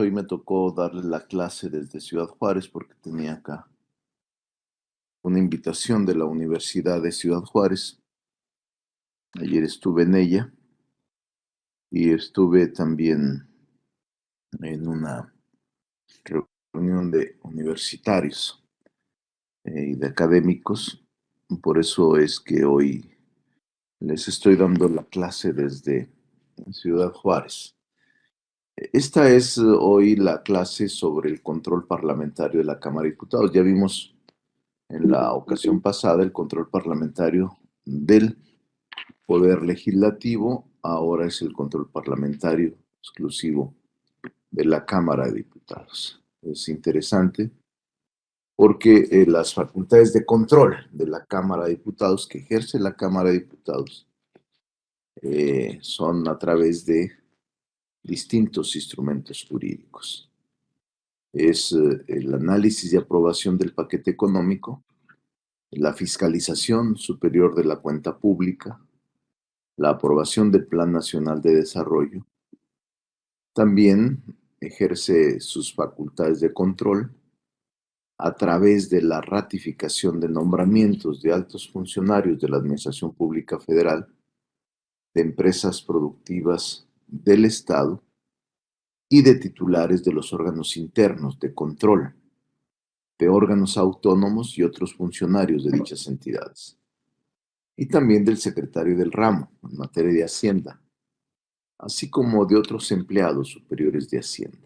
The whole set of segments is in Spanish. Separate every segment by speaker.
Speaker 1: Hoy me tocó darle la clase desde Ciudad Juárez porque tenía acá una invitación de la Universidad de Ciudad Juárez. Ayer estuve en ella y estuve también en una reunión de universitarios y de académicos. Por eso es que hoy les estoy dando la clase desde Ciudad Juárez. Esta es hoy la clase sobre el control parlamentario de la Cámara de Diputados. Ya vimos en la ocasión pasada el control parlamentario del Poder Legislativo, ahora es el control parlamentario exclusivo de la Cámara de Diputados. Es interesante porque las facultades de control de la Cámara de Diputados que ejerce la Cámara de Diputados son a través de distintos instrumentos jurídicos. Es el análisis y aprobación del paquete económico, la fiscalización superior de la cuenta pública, la aprobación del Plan Nacional de Desarrollo. También ejerce sus facultades de control a través de la ratificación de nombramientos de altos funcionarios de la Administración Pública Federal, de empresas productivas del Estado y de titulares de los órganos internos de control, de órganos autónomos y otros funcionarios de dichas entidades, y también del secretario del ramo en materia de Hacienda, así como de otros empleados superiores de Hacienda.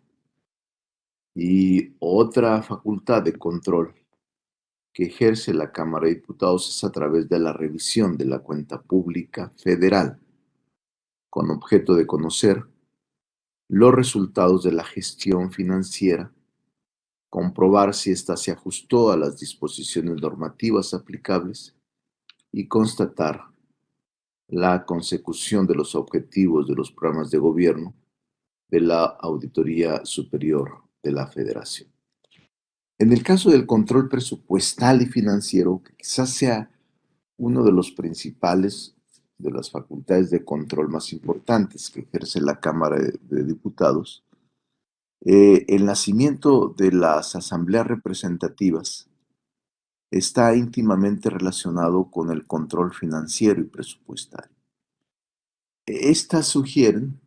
Speaker 1: Y otra facultad de control que ejerce la Cámara de Diputados es a través de la revisión de la cuenta pública federal, con objeto de conocer los resultados de la gestión financiera, comprobar si ésta se ajustó a las disposiciones normativas aplicables y constatar la consecución de los objetivos de los programas de gobierno de la Auditoría Superior de la Federación. En el caso del control presupuestal y financiero, que quizás sea uno de los principales de las facultades de control más importantes que ejerce la Cámara de Diputados, el nacimiento de las asambleas representativas está íntimamente relacionado con el control financiero y presupuestario. Estas surgieron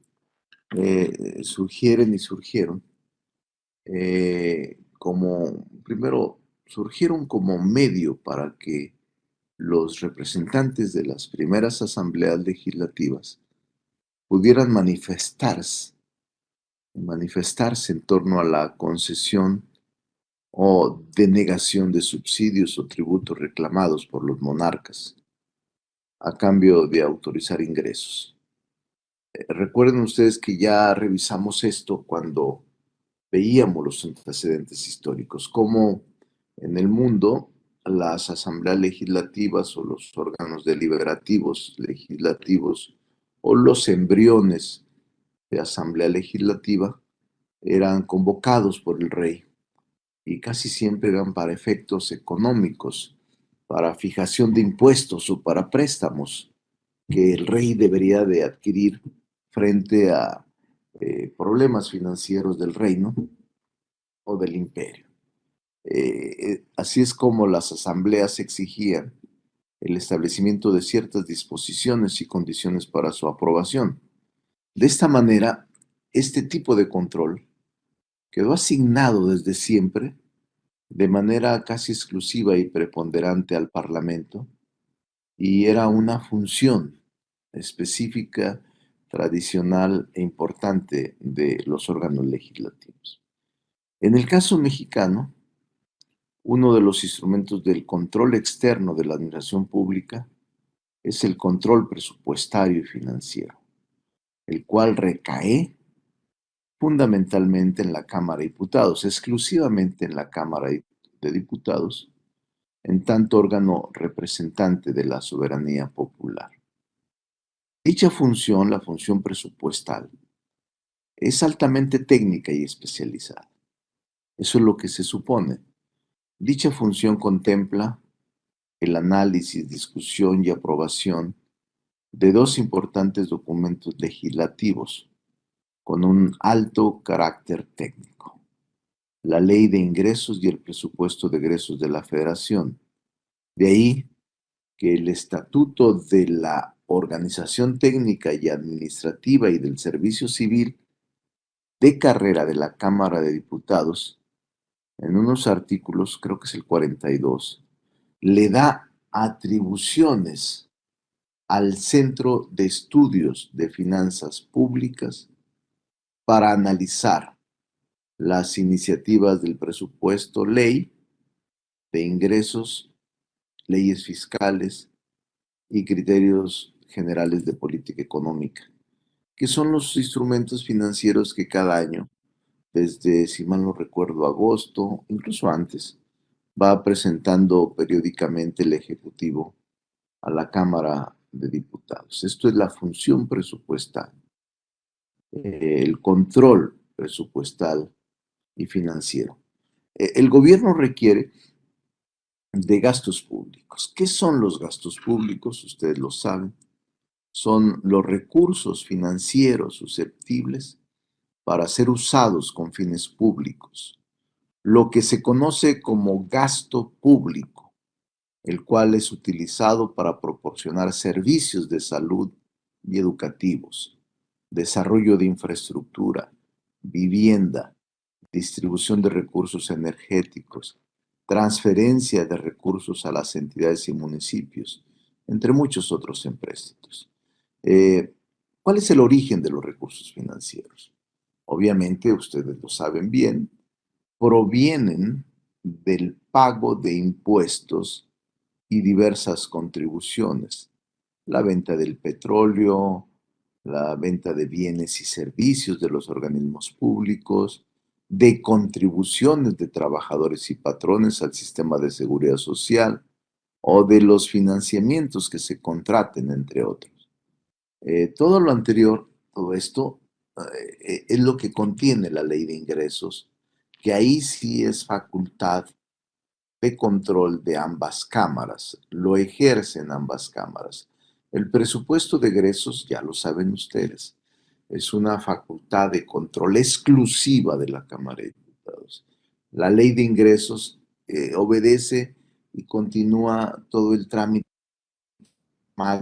Speaker 1: primero, surgieron como medio para que los representantes de las primeras asambleas legislativas pudieran manifestarse en torno a la concesión o denegación de subsidios o tributos reclamados por los monarcas a cambio de autorizar ingresos. Recuerden ustedes que ya revisamos esto cuando veíamos los antecedentes históricos, cómo en el mundo las asambleas legislativas o los órganos deliberativos legislativos o los embriones de asamblea legislativa eran convocados por el rey y casi siempre eran para efectos económicos, para fijación de impuestos o para préstamos que el rey debería de adquirir frente a problemas financieros del reino o del imperio. Así es como las asambleas exigían el establecimiento de ciertas disposiciones y condiciones para su aprobación. De esta manera, este tipo de control quedó asignado desde siempre de manera casi exclusiva y preponderante al Parlamento y era una función específica, tradicional e importante de los órganos legislativos. En el caso mexicano, uno de los instrumentos del control externo de la administración pública es el control presupuestario y financiero, el cual recae fundamentalmente en la Cámara de Diputados, exclusivamente en la Cámara de Diputados, en tanto órgano representante de la soberanía popular. Dicha función, la función presupuestal, es altamente técnica y especializada. Eso es lo que se supone. Dicha función contempla el análisis, discusión y aprobación de dos importantes documentos legislativos con un alto carácter técnico. La Ley de Ingresos y el Presupuesto de Egresos de la Federación. De ahí que el Estatuto de la Organización Técnica y Administrativa y del Servicio Civil de Carrera de la Cámara de Diputados, en unos artículos, creo que es el 42, le da atribuciones al Centro de Estudios de Finanzas Públicas para analizar las iniciativas del presupuesto, ley de ingresos, leyes fiscales y criterios generales de política económica, que son los instrumentos financieros que cada año, desde, si mal no recuerdo, agosto, incluso antes, va presentando periódicamente el Ejecutivo a la Cámara de Diputados. Esto es la función presupuestal, el control presupuestal y financiero. El gobierno requiere de gastos públicos. ¿Qué son los gastos públicos? Ustedes lo saben. Son los recursos financieros susceptibles para ser usados con fines públicos, lo que se conoce como gasto público, el cual es utilizado para proporcionar servicios de salud y educativos, desarrollo de infraestructura, vivienda, distribución de recursos energéticos, transferencia de recursos a las entidades y municipios, entre muchos otros empréstitos. Eh, ¿Cuál es el origen de los recursos financieros? Obviamente, ustedes lo saben bien, provienen del pago de impuestos y diversas contribuciones, la venta del petróleo, la venta de bienes y servicios de los organismos públicos, de contribuciones de trabajadores y patrones al sistema de seguridad social o de los financiamientos que se contraten, entre otros. Todo lo anterior, todo esto, es lo que contiene la ley de ingresos, que ahí sí es facultad de control de ambas cámaras, lo ejercen ambas cámaras. El presupuesto de egresos, ya lo saben ustedes, es una facultad de control exclusiva de la Cámara de Diputados. La ley de ingresos obedece y continúa todo el trámite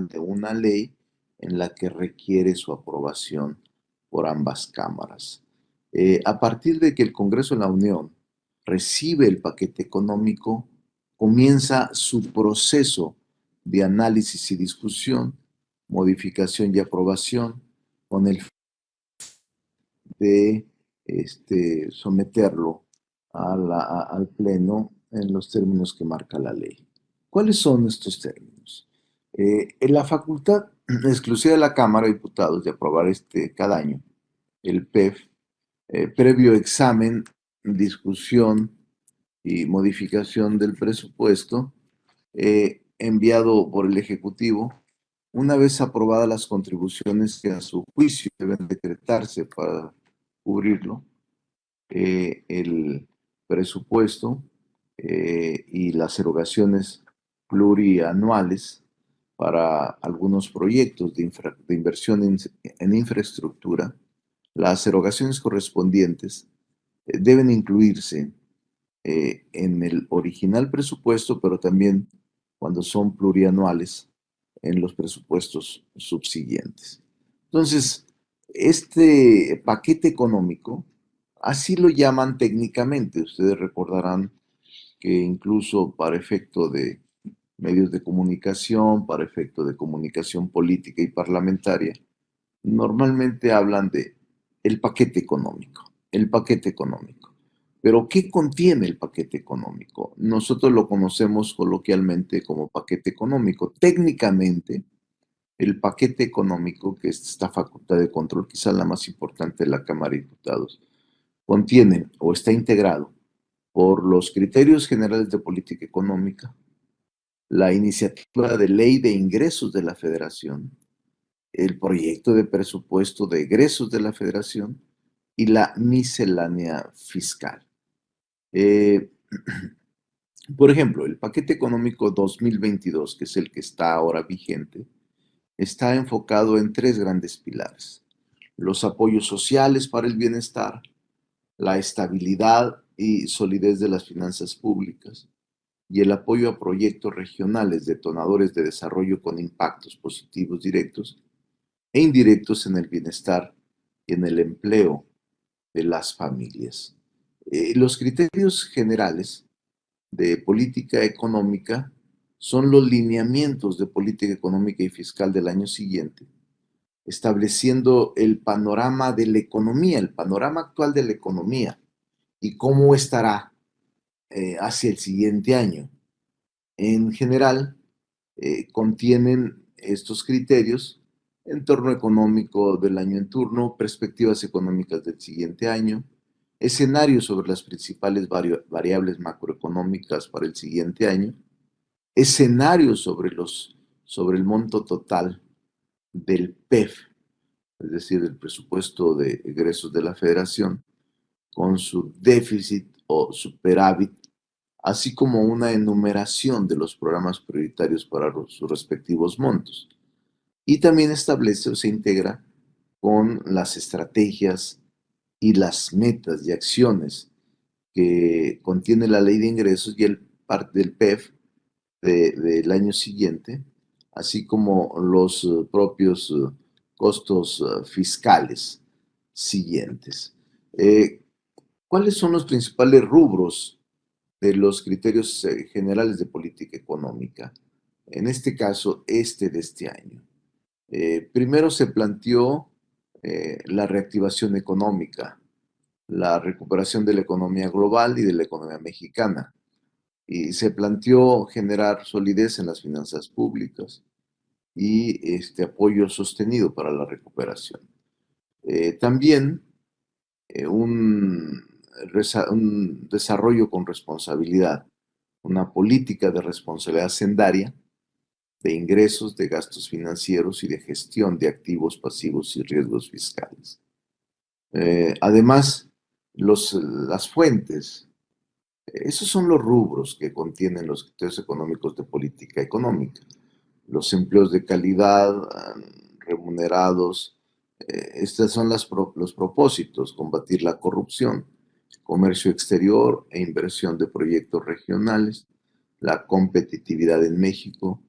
Speaker 1: de una ley en la que requiere su aprobación por ambas cámaras. A partir de que el Congreso de la Unión recibe el paquete económico, comienza su proceso de análisis y discusión, modificación y aprobación, con el fin de someterlo al Pleno en los términos que marca la ley. ¿Cuáles son estos términos? En la facultad exclusiva de la Cámara de Diputados de aprobar cada año el PEF, previo examen, discusión y modificación del presupuesto enviado por el Ejecutivo, una vez aprobadas las contribuciones que a su juicio deben decretarse para cubrirlo, el presupuesto y las erogaciones plurianuales para algunos proyectos de inversión en infraestructura, las erogaciones correspondientes deben incluirse en el original presupuesto, pero también cuando son plurianuales en los presupuestos subsiguientes. Entonces, este paquete económico, así lo llaman técnicamente. Ustedes recordarán que incluso para efecto de medios de comunicación, para efecto de comunicación política y parlamentaria, normalmente hablan de el paquete económico, el paquete económico. Pero ¿qué contiene el paquete económico? Nosotros lo conocemos coloquialmente como paquete económico. Técnicamente, el paquete económico, que es esta facultad de control, quizá la más importante de la Cámara de Diputados, contiene o está integrado por los criterios generales de política económica, la iniciativa de ley de ingresos de la Federación, el proyecto de presupuesto de egresos de la Federación y la miscelánea fiscal. Eh, por ejemplo, el paquete económico 2022, que es el que está ahora vigente, está enfocado en tres grandes pilares. los apoyos sociales para el bienestar, la estabilidad y solidez de las finanzas públicas y el apoyo a proyectos regionales detonadores de desarrollo con impactos positivos directos e indirectos en el bienestar y en el empleo de las familias. Los criterios generales de política económica son los lineamientos de política económica y fiscal del año siguiente, estableciendo el panorama de la economía, el panorama actual de la economía y cómo estará hacia el siguiente año. En general, contienen estos criterios: entorno económico del año en turno, perspectivas económicas del siguiente año, escenarios sobre las principales variables macroeconómicas para el siguiente año, escenarios sobre el monto total del PEF, es decir, del presupuesto de egresos de la Federación, con su déficit o superávit, así como una enumeración de los programas prioritarios para sus respectivos montos. Y también establece o se integra con las estrategias y las metas y acciones que contiene la ley de ingresos y el parte del PEF del año siguiente, así como los propios costos fiscales siguientes. Eh, ¿Cuáles son los principales rubros de los criterios generales de política económica? En este caso, de este año. Primero se planteó la reactivación económica, la recuperación de la economía global y de la economía mexicana. Y se planteó generar solidez en las finanzas públicas y apoyo sostenido para la recuperación. También un, un desarrollo con responsabilidad, una política de responsabilidad hacendaria, de ingresos, de gastos financieros y de gestión de activos pasivos y riesgos fiscales. Además, las fuentes, esos son los rubros que contienen los criterios económicos de política económica. Los empleos de calidad, remunerados, estos son los propósitos: combatir la corrupción, comercio exterior e inversión de proyectos regionales, la competitividad en México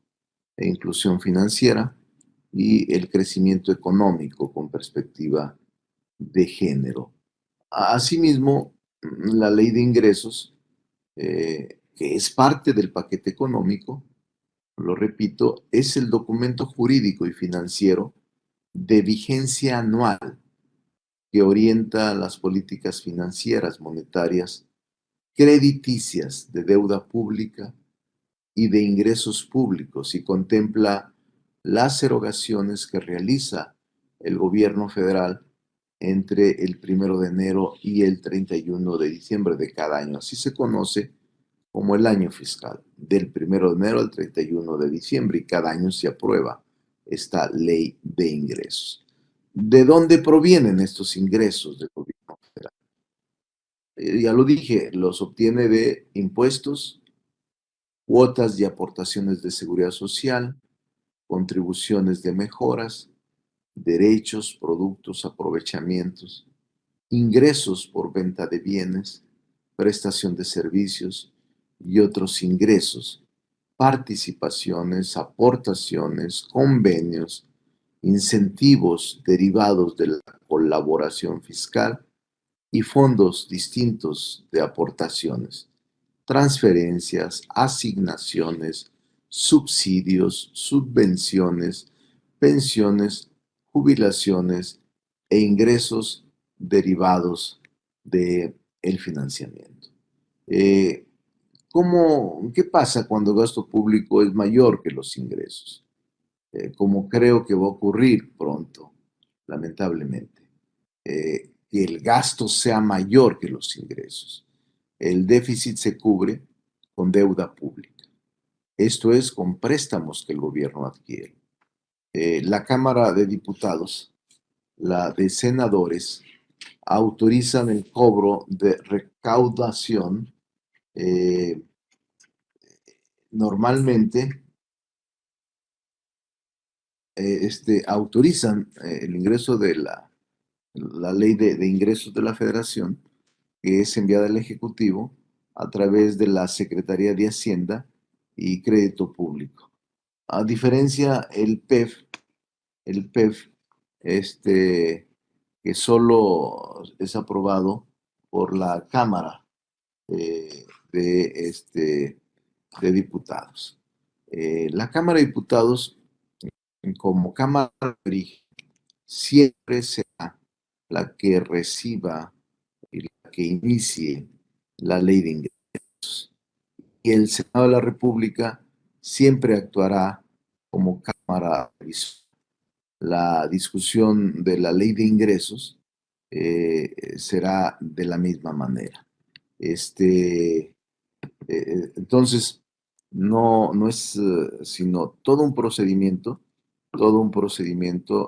Speaker 1: e inclusión financiera, y el crecimiento económico con perspectiva de género. Asimismo, la ley de ingresos, que es parte del paquete económico, lo repito, es el documento jurídico y financiero de vigencia anual que orienta las políticas financieras, monetarias, crediticias, de deuda pública y de ingresos públicos, y contempla las erogaciones que realiza el gobierno federal entre el 1 de enero y el 31 de diciembre de cada año. Así se conoce como el año fiscal, del 1 de enero al 31 de diciembre, y cada año se aprueba esta ley de ingresos. ¿De dónde provienen estos ingresos del gobierno federal? Ya lo dije, los obtiene de impuestos, cuotas y aportaciones de seguridad social, contribuciones de mejoras, derechos, productos, aprovechamientos, ingresos por venta de bienes, prestación de servicios y otros ingresos, participaciones, aportaciones, convenios, incentivos derivados de la colaboración fiscal y fondos distintos de aportaciones, transferencias, asignaciones, subsidios, subvenciones, pensiones, jubilaciones e ingresos derivados del financiamiento. Eh, ¿Qué pasa cuando el gasto público es mayor que los ingresos? Como creo que va a ocurrir pronto, lamentablemente, que el gasto sea mayor que los ingresos. El déficit se cubre con deuda pública, esto es, con préstamos que el gobierno adquiere. La Cámara de Diputados, la de Senadores, autorizan el cobro de recaudación, eh, normalmente autorizan el ingreso de la la ley de ingresos de la Federación, que es enviada al Ejecutivo a través de la Secretaría de Hacienda y Crédito Público. A diferencia, el PEF, este, que solo es aprobado por la Cámara de Diputados. La Cámara de Diputados, como Cámara de origen, siempre será la que reciba y la que inicie la ley de ingresos. Y el Senado de la República siempre actuará como Cámara revisora. La discusión de la ley de ingresos será de la misma manera. Entonces, no es sino todo un procedimiento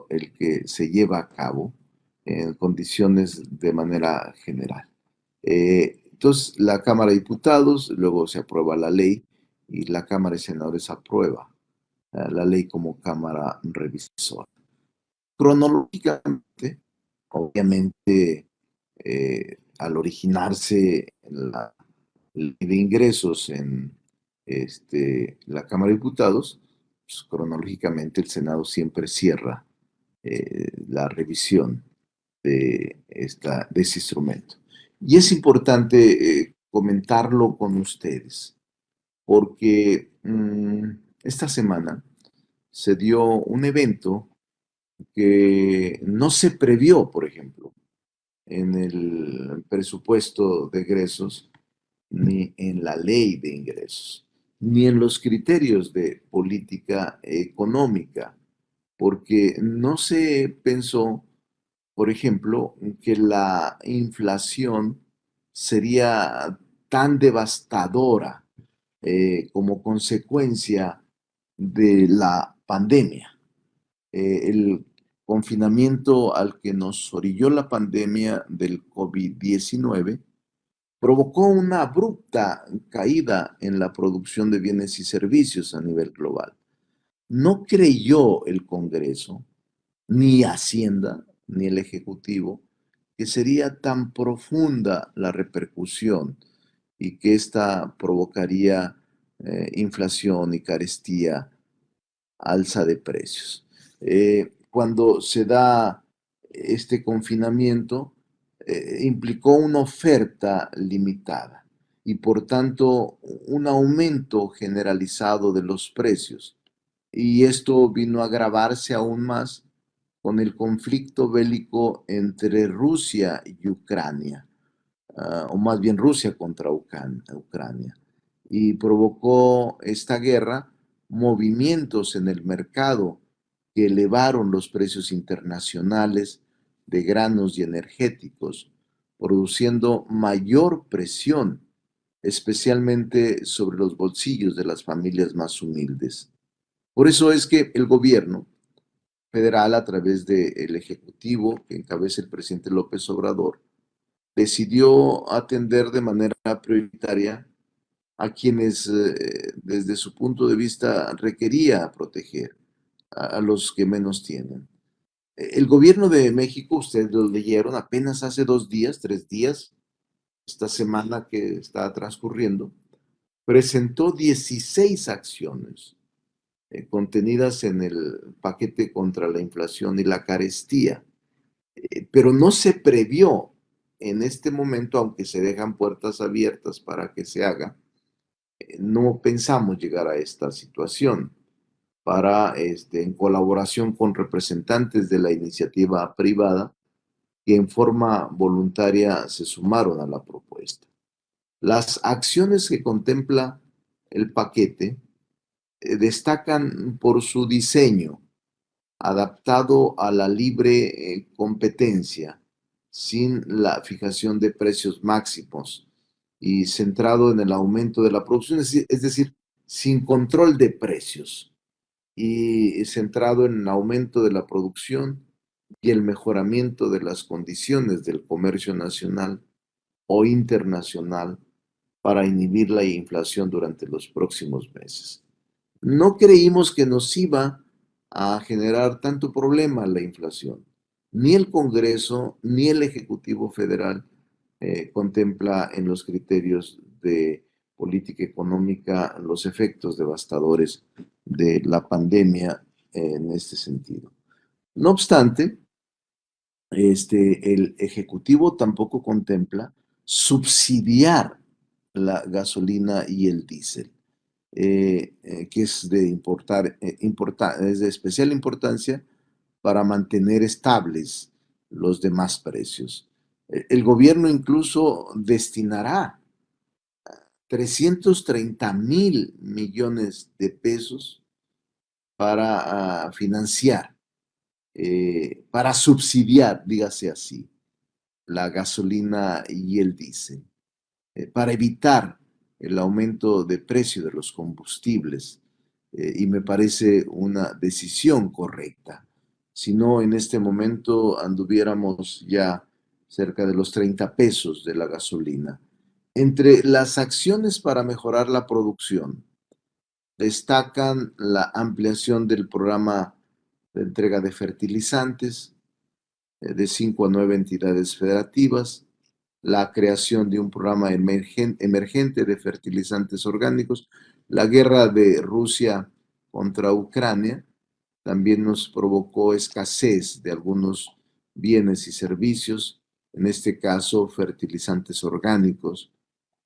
Speaker 1: el que se lleva a cabo en condiciones de manera general. Entonces, la Cámara de Diputados, luego se aprueba la ley y la Cámara de Senadores aprueba la ley como Cámara revisora. Cronológicamente, obviamente, al originarse la ley de ingresos en la Cámara de Diputados, pues, cronológicamente el Senado siempre cierra la revisión de ese instrumento. Y es importante comentarlo con ustedes, porque esta semana se dio un evento que no se previó, por ejemplo, en el presupuesto de egresos, ni en la ley de ingresos, ni en los criterios de política económica, porque no se pensó, por ejemplo, que la inflación sería tan devastadora como consecuencia de la pandemia. El confinamiento al que nos orilló la pandemia del COVID-19 provocó una abrupta caída en la producción de bienes y servicios a nivel global. No creyó el Congreso, ni Hacienda, ni el Ejecutivo, que sería tan profunda la repercusión y que ésta provocaría inflación y carestía, alza de precios. Cuando se da este confinamiento, implicó una oferta limitada y por tanto un aumento generalizado de los precios. Y esto vino a agravarse aún más con el conflicto bélico entre Rusia y Ucrania, o más bien Rusia contra Ucrania, y provocó esta guerra movimientos en el mercado que elevaron los precios internacionales de granos y energéticos, produciendo mayor presión, especialmente sobre los bolsillos de las familias más humildes. Por eso es que el gobierno federal, a través del Ejecutivo que encabeza el presidente López Obrador, decidió atender de manera prioritaria a quienes desde su punto de vista requería proteger, a los que menos tienen. El gobierno de México, ustedes lo leyeron apenas hace 2 días, 3 días, esta semana que está transcurriendo, presentó 16 acciones contenidas en el paquete contra la inflación y la carestía, pero no se previó en este momento, aunque se dejan puertas abiertas para que se haga, no pensamos llegar a esta situación para, en colaboración con representantes de la iniciativa privada que en forma voluntaria se sumaron a la propuesta. Las acciones que contempla el paquete destacan por su diseño, adaptado a la libre competencia, sin la fijación de precios máximos y centrado en el aumento de la producción, es decir, sin control de precios y centrado en el aumento de la producción y el mejoramiento de las condiciones del comercio nacional o internacional para inhibir la inflación durante los próximos meses. No creímos que nos iba a generar tanto problema la inflación. Ni el Congreso ni el Ejecutivo Federal contempla en los criterios de política económica los efectos devastadores de la pandemia en este sentido. No obstante, el Ejecutivo tampoco contempla subsidiar la gasolina y el diésel, que es es de especial importancia para mantener estables los demás precios. El gobierno incluso destinará 330,000 millones de pesos para financiar, para subsidiar, dígase así, la gasolina y el diésel, para evitar el aumento de precio de los combustibles. Y me parece una decisión correcta. Si no, en este momento anduviéramos ya cerca de los 30 pesos de la gasolina. Entre las acciones para mejorar la producción, destacan la ampliación del programa de entrega de fertilizantes de 5 a 9 entidades federativas, la creación de un programa emergente de fertilizantes orgánicos, la guerra de Rusia contra Ucrania también nos provocó escasez de algunos bienes y servicios, en este caso fertilizantes orgánicos,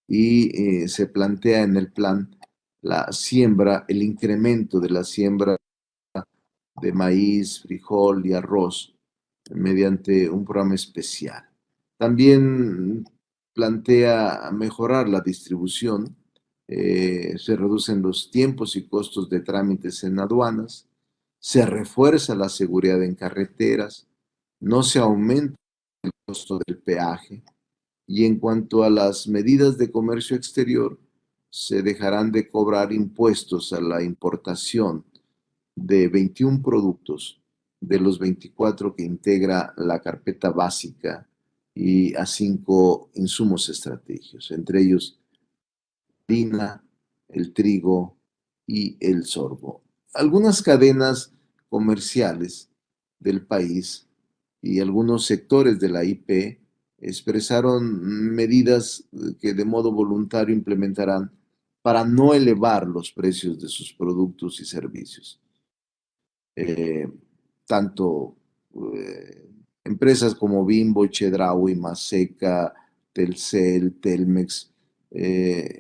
Speaker 1: y se plantea en el plan la siembra, el incremento de la siembra de maíz, frijol y arroz mediante un programa especial. También plantea mejorar la distribución, se reducen los tiempos y costos de trámites en aduanas, se refuerza la seguridad en carreteras, no se aumenta el costo del peaje, y en cuanto a las medidas de comercio exterior, se dejarán de cobrar impuestos a la importación de 21 productos de los 24 que integra la carpeta básica y a 5 insumos estratégicos, entre ellos harina, el trigo y el sorgo. Algunas cadenas comerciales del país y algunos sectores de la IP expresaron medidas que de modo voluntario implementarán para no elevar los precios de sus productos y servicios. eh, Tanto eh, empresas como Bimbo, Chedraui, Maseca, Telcel, Telmex,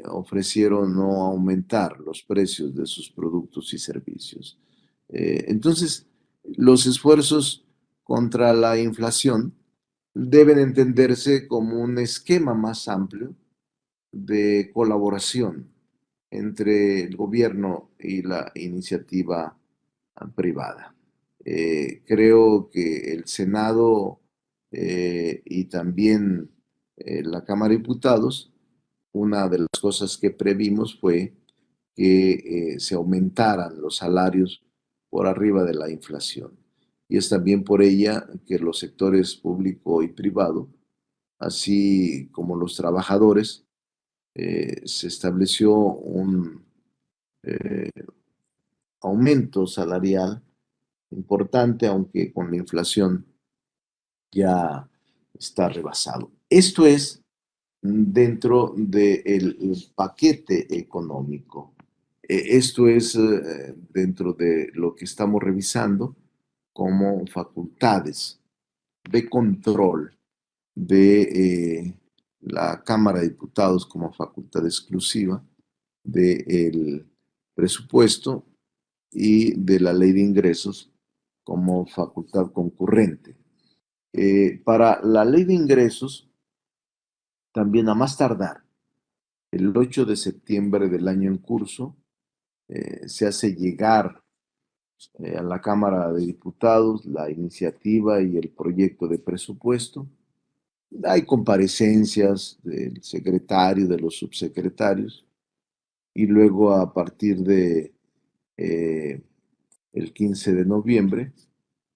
Speaker 1: ofrecieron no aumentar los precios de sus productos y servicios. Entonces, los esfuerzos contra la inflación deben entenderse como un esquema más amplio de colaboración entre el gobierno y la iniciativa privada. Creo que el Senado y también la Cámara de Diputados, una de las cosas que previmos fue que se aumentaran los salarios por arriba de la inflación. Y es también por ella que los sectores público y privado, así como los trabajadores, se estableció un eh, aumento salarial importante, aunque con la inflación ya está rebasado. Esto es dentro del paquete económico. Esto es dentro de lo que estamos revisando como facultades de control de la Cámara de Diputados como facultad exclusiva del presupuesto y de la ley de ingresos como facultad concurrente. Para la ley de ingresos, también a más tardar, el 8 de septiembre del año en curso, se hace llegar a la Cámara de Diputados la iniciativa y el proyecto de presupuesto. Hay comparecencias del secretario, de los subsecretarios, y luego a partir de eh, el 15 de noviembre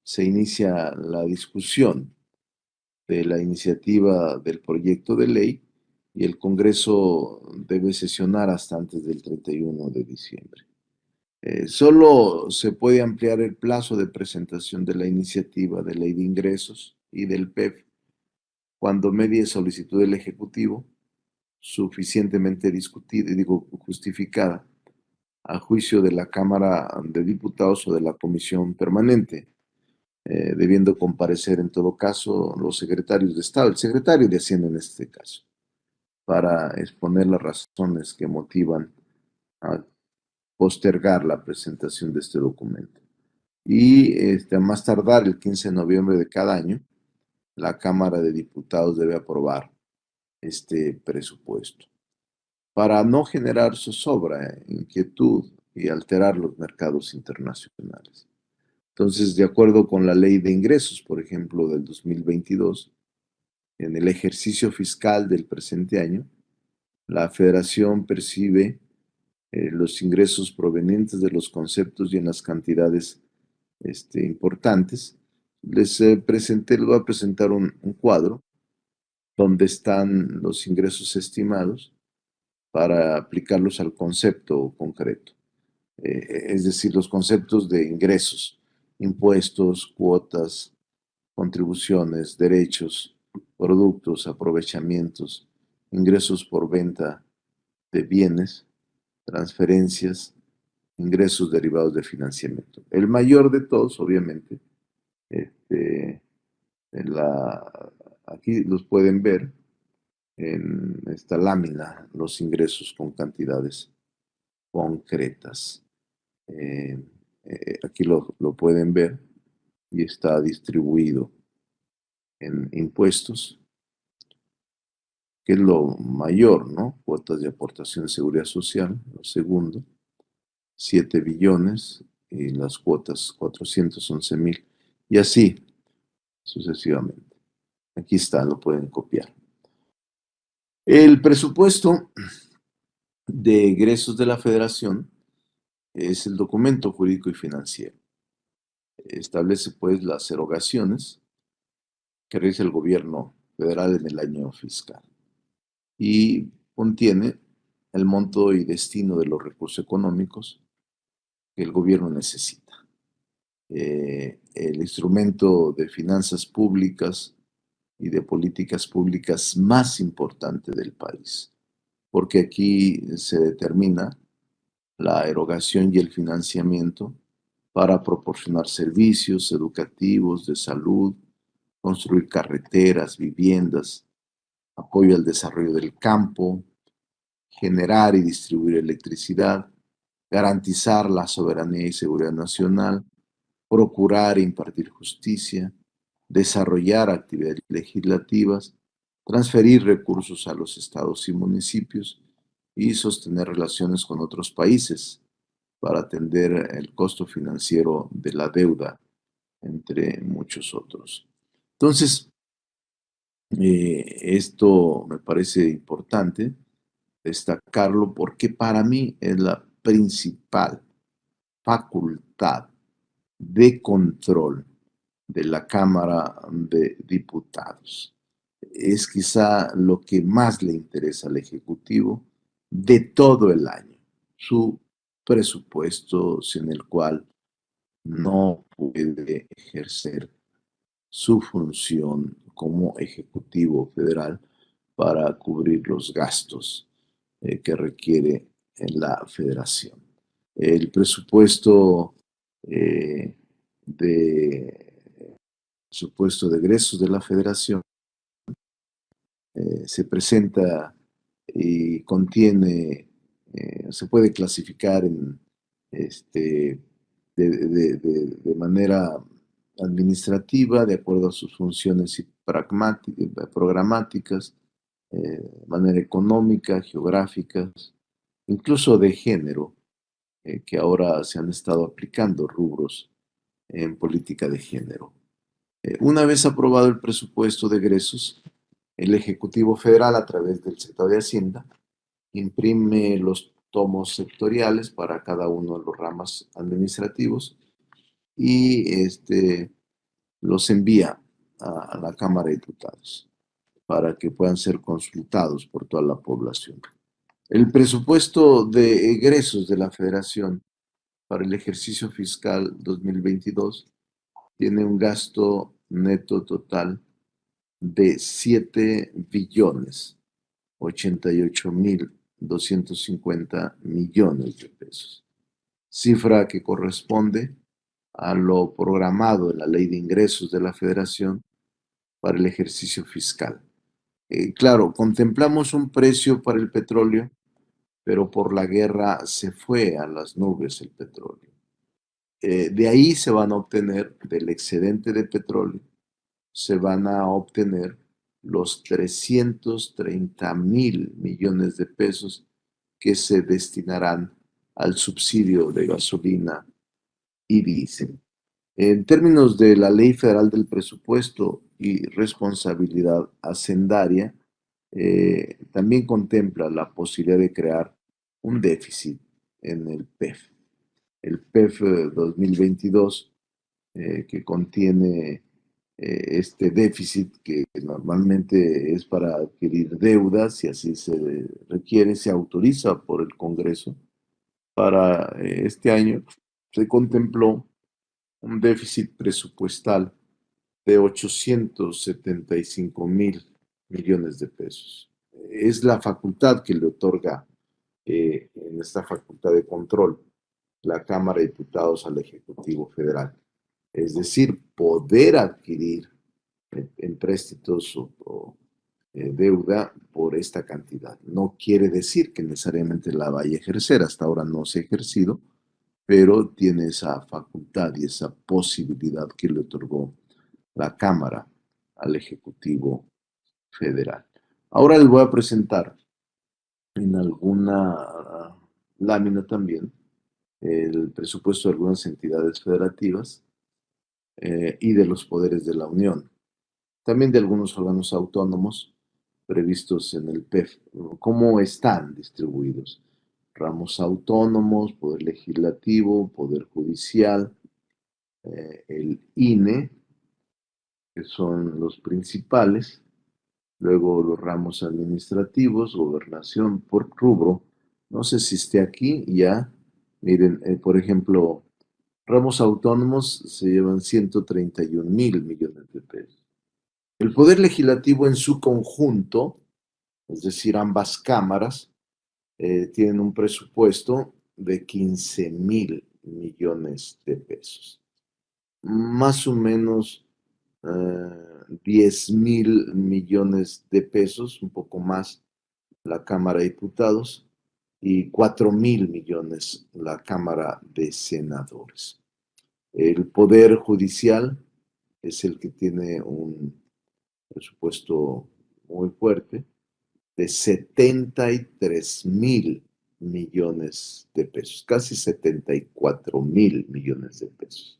Speaker 1: se inicia la discusión de la iniciativa del proyecto de ley y el Congreso debe sesionar hasta antes del 31 de diciembre. Solo se puede ampliar el plazo de presentación de la iniciativa de ley de ingresos y del PEF cuando medie solicitud del Ejecutivo suficientemente discutida, digo, justificada, a juicio de la Cámara de Diputados o de la Comisión Permanente, debiendo comparecer en todo caso los secretarios de Estado, el secretario de Hacienda en este caso, para exponer las razones que motivan a postergar la presentación de este documento. Y a más tardar el 15 de noviembre de cada año, la Cámara de Diputados debe aprobar este presupuesto para no generar zozobra, inquietud y alterar los mercados internacionales. Entonces, de acuerdo con la ley de ingresos, por ejemplo, del 2022, en el ejercicio fiscal del presente año, la Federación percibe los ingresos provenientes de los conceptos y en las cantidades importantes. Les voy a presentar un cuadro donde están los ingresos estimados para aplicarlos al concepto concreto. Es decir, los conceptos de ingresos, impuestos, cuotas, contribuciones, derechos, productos, aprovechamientos, ingresos por venta de bienes, transferencias, ingresos derivados de financiamiento. El mayor de todos, obviamente, en aquí los pueden ver en esta lámina, los ingresos con cantidades concretas. Eh, Aquí lo pueden ver y está distribuido en impuestos, que es lo mayor, ¿no? Cuotas de aportación de seguridad social, lo segundo, 7 billones, y las cuotas 411,000, y así sucesivamente. Aquí está, lo pueden copiar. El presupuesto de egresos de la Federación es el documento jurídico y financiero. Establece pues las erogaciones que realiza el gobierno federal en el año fiscal y contiene el monto y destino de los recursos económicos que el gobierno necesita. El instrumento de finanzas públicas y de políticas públicas más importante del país, porque aquí se determina la erogación y el financiamiento para proporcionar servicios educativos, de salud, construir carreteras, viviendas, apoyo al desarrollo del campo, generar y distribuir electricidad, garantizar la soberanía y seguridad nacional, procurar e impartir justicia, desarrollar actividades legislativas, transferir recursos a los estados y municipios y sostener relaciones con otros países para atender el costo financiero de la deuda, entre muchos otros. Entonces, esto me parece importante destacarlo porque para mí es la principal facultad de control de la Cámara de Diputados. Es quizá lo que más le interesa al Ejecutivo de todo el año, su presupuesto sin el cual no puede ejercer su función como Ejecutivo Federal para cubrir los gastos que requiere en la Federación. El presupuesto eh, de supuesto de egresos de la Federación se presenta y contiene, se puede clasificar en, de manera administrativa, de acuerdo a sus funciones y programáticas, de manera económica, geográficas, incluso de género, que ahora se han estado aplicando rubros en política de género. Una vez aprobado el presupuesto de egresos, el Ejecutivo Federal, a través del sector de Hacienda, imprime los tomos sectoriales para cada uno de los ramas administrativos y los envía a la Cámara de Diputados para que puedan ser consultados por toda la población. El presupuesto de egresos de la Federación para el ejercicio fiscal 2022 tiene un gasto neto total de 7.088.250 millones de pesos, cifra que corresponde a lo programado en la Ley de Ingresos de la Federación para el ejercicio fiscal. Claro, contemplamos un precio para el petróleo, pero por la guerra se fue a las nubes el petróleo. De ahí se van a obtener, del excedente de petróleo, se van a obtener los 330.000 millones de pesos que se destinarán al subsidio de gasolina y diésel. En términos de la Ley Federal del Presupuesto y Responsabilidad Hacendaria, también contempla la posibilidad de crear un déficit en el PEF. El PEF 2022, que contiene este déficit que normalmente es para adquirir deudas, si así se requiere, se autoriza por el Congreso. Para este año se contempló un déficit presupuestal de 875.000 millones de pesos. Es la facultad que le otorga, en esta facultad de control, la Cámara de Diputados al Ejecutivo Federal. Es decir, poder adquirir empréstitos o deuda por esta cantidad. No quiere decir que necesariamente la vaya a ejercer, hasta ahora no se ha ejercido, pero tiene esa facultad y esa posibilidad que le otorgó la Cámara al Ejecutivo Federal. Ahora les voy a presentar en alguna lámina también el presupuesto de algunas entidades federativas y de los poderes de la Unión, también de algunos órganos autónomos previstos en el PEF. ¿Cómo están distribuidos? Ramos autónomos, Poder Legislativo, Poder Judicial, el INE, que son los principales, luego los ramos administrativos, gobernación por rubro. No sé si esté aquí ya. Miren, por ejemplo, ramos autónomos se llevan 131.000 millones de pesos. El Poder Legislativo en su conjunto, es decir, ambas cámaras, tienen un presupuesto de 15.000 millones de pesos. Más o menos 10.000 millones de pesos, un poco más la Cámara de Diputados y 4.000 millones la Cámara de Senadores. El Poder Judicial es el que tiene un presupuesto muy fuerte de 73.000 millones de pesos, casi 74.000 millones de pesos.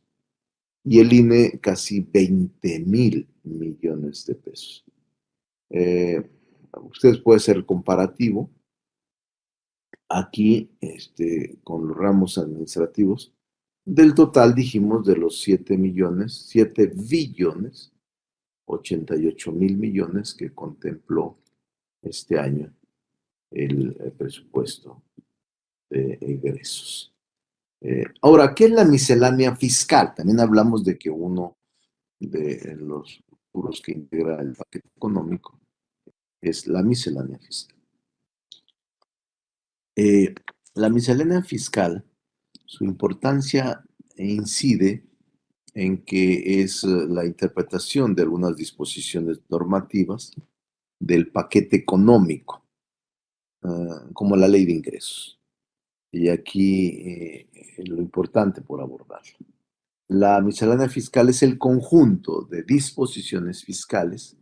Speaker 1: Y el INE casi 20.000 millones de pesos. Ustedes pueden hacer el comparativo aquí con los ramos administrativos. Del total dijimos de los 7.000.000, 7.088.000 millones que contempló este año el presupuesto de egresos. Ahora, ¿qué es la miscelánea fiscal? También hablamos de que uno de los rubros que integra el paquete económico es la miscelánea fiscal. La miscelánea fiscal, su importancia incide en que es la interpretación de algunas disposiciones normativas del paquete económico, como la ley de ingresos. Y aquí lo importante por abordarlo. La miscelánea fiscal es el conjunto de disposiciones fiscales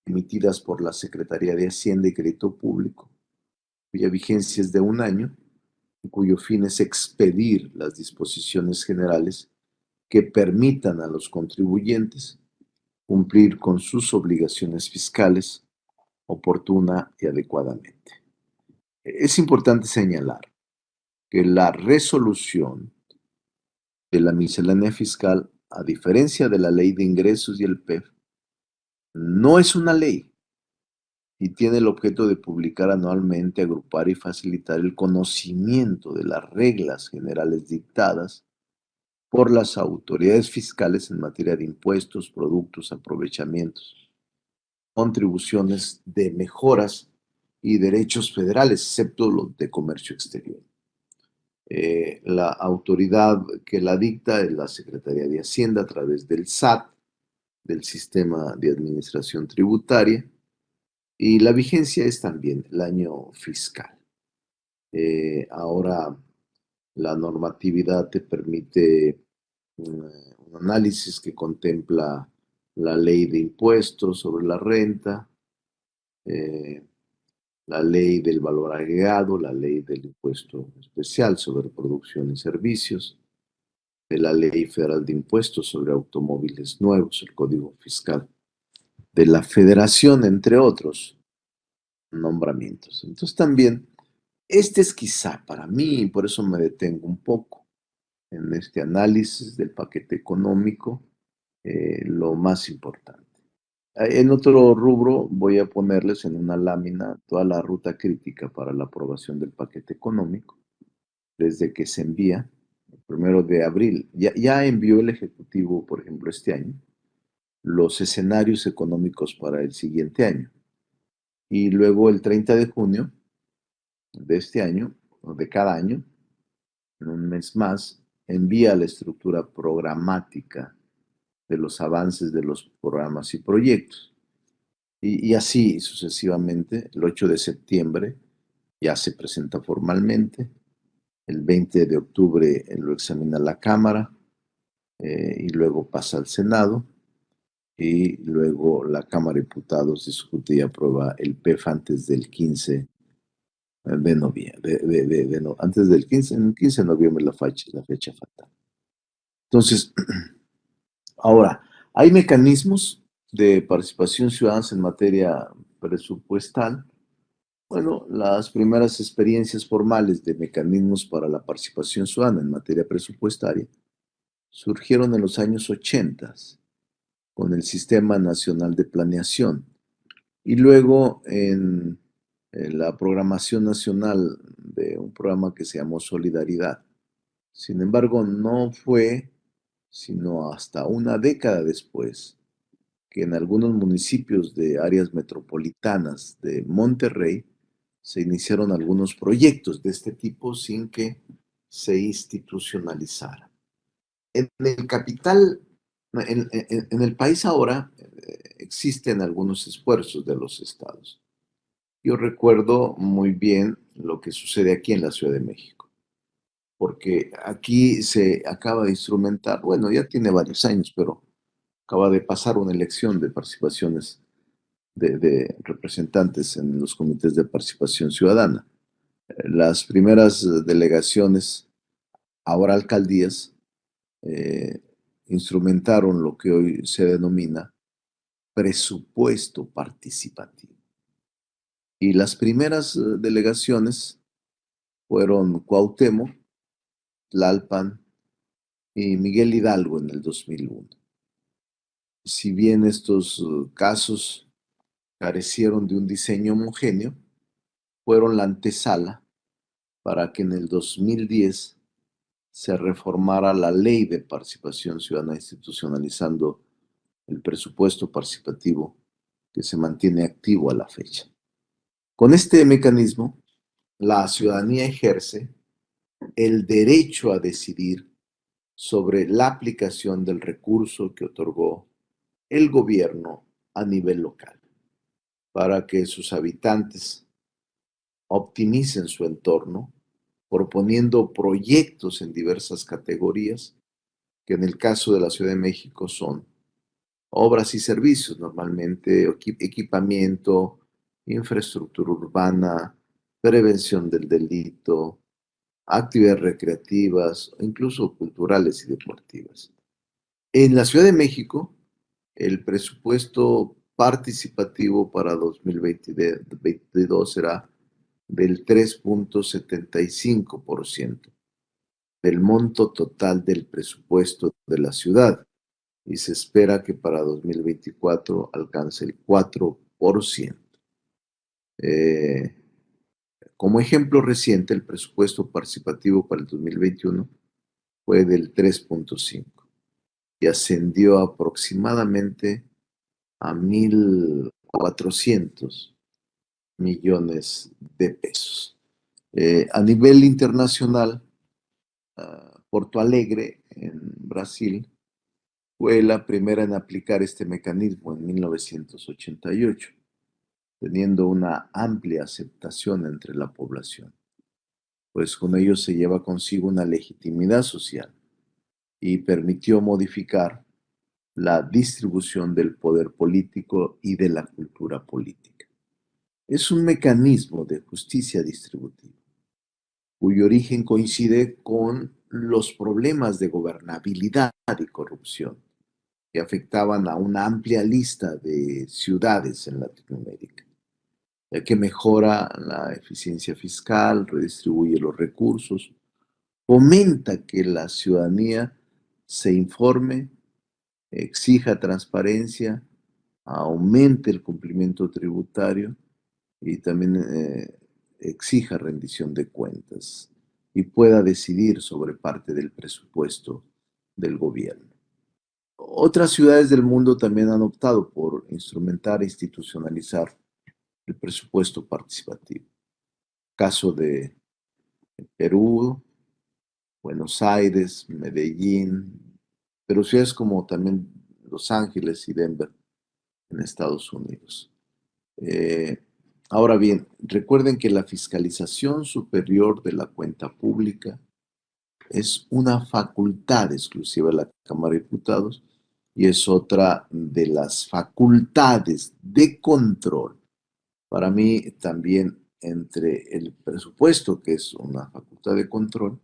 Speaker 1: emitidas por la Secretaría de Hacienda y Crédito Público, cuya vigencia es de un año y cuyo fin es expedir las disposiciones generales que permitan a los contribuyentes cumplir con sus obligaciones fiscales oportuna y adecuadamente. Es importante señalar que la resolución de la miscelánea fiscal, a diferencia de la ley de ingresos y el PEF, no es una ley, y tiene el objeto de publicar anualmente, agrupar y facilitar el conocimiento de las reglas generales dictadas por las autoridades fiscales en materia de impuestos, productos, aprovechamientos, contribuciones de mejoras y derechos federales, excepto los de comercio exterior. La autoridad que la dicta es la Secretaría de Hacienda a través del SAT, del Sistema de Administración Tributaria, y la vigencia es también el año fiscal. Ahora la normatividad te permite un análisis que contempla la ley de impuestos sobre la renta, eh, la ley del valor agregado, la ley del impuesto especial sobre producción y servicios, de la ley federal de impuestos sobre automóviles nuevos, el código fiscal de la federación, entre otros nombramientos. Entonces también, este es quizá para mí, y por eso me detengo un poco en este análisis del paquete económico, lo más importante. En otro rubro voy a ponerles en una lámina toda la ruta crítica para la aprobación del paquete económico, desde que se envía, el 1 de abril. Ya envió el Ejecutivo, por ejemplo, este año, los escenarios económicos para el siguiente año. Y luego el 30 de junio de este año, o de cada año, en un mes más, envía la estructura programática de los avances de los programas y proyectos. Y así sucesivamente, el 8 de septiembre ya se presenta formalmente, el 20 de octubre lo examina la Cámara y luego pasa al Senado y luego la Cámara de Diputados discute y aprueba el PEF antes del 15 de noviembre, antes del 15, en el 15 de noviembre la fecha fatal. Entonces, ahora, hay mecanismos de participación ciudadana en materia presupuestal. Bueno, las primeras experiencias formales de mecanismos para la participación ciudadana en materia presupuestaria surgieron en los años 80 con el Sistema Nacional de Planeación y luego en la programación nacional de un programa que se llamó Solidaridad. Sin embargo, no fue sino hasta una década después que en algunos municipios de áreas metropolitanas de Monterrey se iniciaron algunos proyectos de este tipo sin que se institucionalizara. En el capital, en el país ahora existen algunos esfuerzos de los estados. Yo recuerdo muy bien lo que sucede aquí en la Ciudad de México, porque aquí se acaba de instrumentar, bueno, ya tiene varios años, pero acaba de pasar una elección de participaciones de representantes en los comités de participación ciudadana. Las primeras delegaciones, ahora alcaldías, eh, instrumentaron lo que hoy se denomina presupuesto participativo. Y las primeras delegaciones fueron Cuauhtémoc, Tlalpan y Miguel Hidalgo en el 2001. Si bien estos casos carecieron de un diseño homogéneo, fueron la antesala para que en el 2010 se reformara la ley de participación ciudadana institucionalizando el presupuesto participativo que se mantiene activo a la fecha. Con este mecanismo, la ciudadanía ejerce el derecho a decidir sobre la aplicación del recurso que otorgó el gobierno a nivel local para que sus habitantes optimicen su entorno proponiendo proyectos en diversas categorías, que en el caso de la Ciudad de México son obras y servicios, normalmente equipamiento, infraestructura urbana, prevención del delito, actividades recreativas, incluso culturales y deportivas. En la Ciudad de México, el presupuesto participativo para 2022 será del 3.75% del monto total del presupuesto de la ciudad y se espera que para 2024 alcance el 4%. Eh, Como ejemplo reciente, el presupuesto participativo para el 2021 fue del 3.5 y ascendió aproximadamente a 1.400 millones de pesos. A nivel internacional, Porto Alegre, en Brasil, fue la primera en aplicar este mecanismo en 1988, teniendo una amplia aceptación entre la población, pues con ello se lleva consigo una legitimidad social y permitió modificar la distribución del poder político y de la cultura política. Es un mecanismo de justicia distributiva, cuyo origen coincide con los problemas de gobernabilidad y corrupción que afectaban a una amplia lista de ciudades en Latinoamérica, ya que mejora la eficiencia fiscal, redistribuye los recursos, fomenta que la ciudadanía se informe, exija transparencia, aumente el cumplimiento tributario y también exija rendición de cuentas y pueda decidir sobre parte del presupuesto del gobierno. Otras ciudades del mundo también han optado por instrumentar e institucionalizar el presupuesto participativo. Caso de Perú, Buenos Aires, Medellín, pero ciudades como también Los Ángeles y Denver en Estados Unidos. Eh, Ahora bien, recuerden que la fiscalización superior de la cuenta pública es una facultad exclusiva de la Cámara de Diputados y es otra de las facultades de control. Para mí también entre el presupuesto, que es una facultad de control,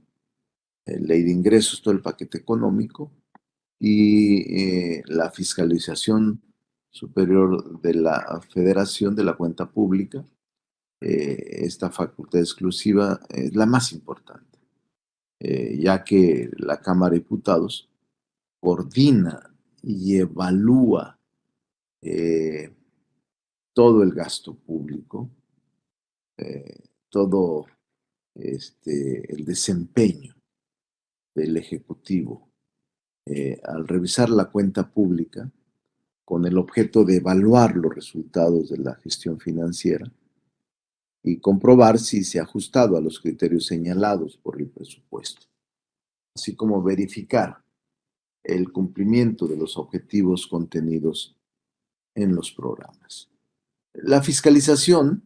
Speaker 1: ley de ingresos, todo el paquete económico, y la fiscalización superior de la Federación de la Cuenta Pública, esta facultad exclusiva es la más importante, ya que la Cámara de Diputados coordina y evalúa eh, todo el gasto público, todo el desempeño del Ejecutivo. Al revisar la cuenta pública, con el objeto de evaluar los resultados de la gestión financiera y comprobar si se ha ajustado a los criterios señalados por el presupuesto, así como verificar el cumplimiento de los objetivos contenidos en los programas. La fiscalización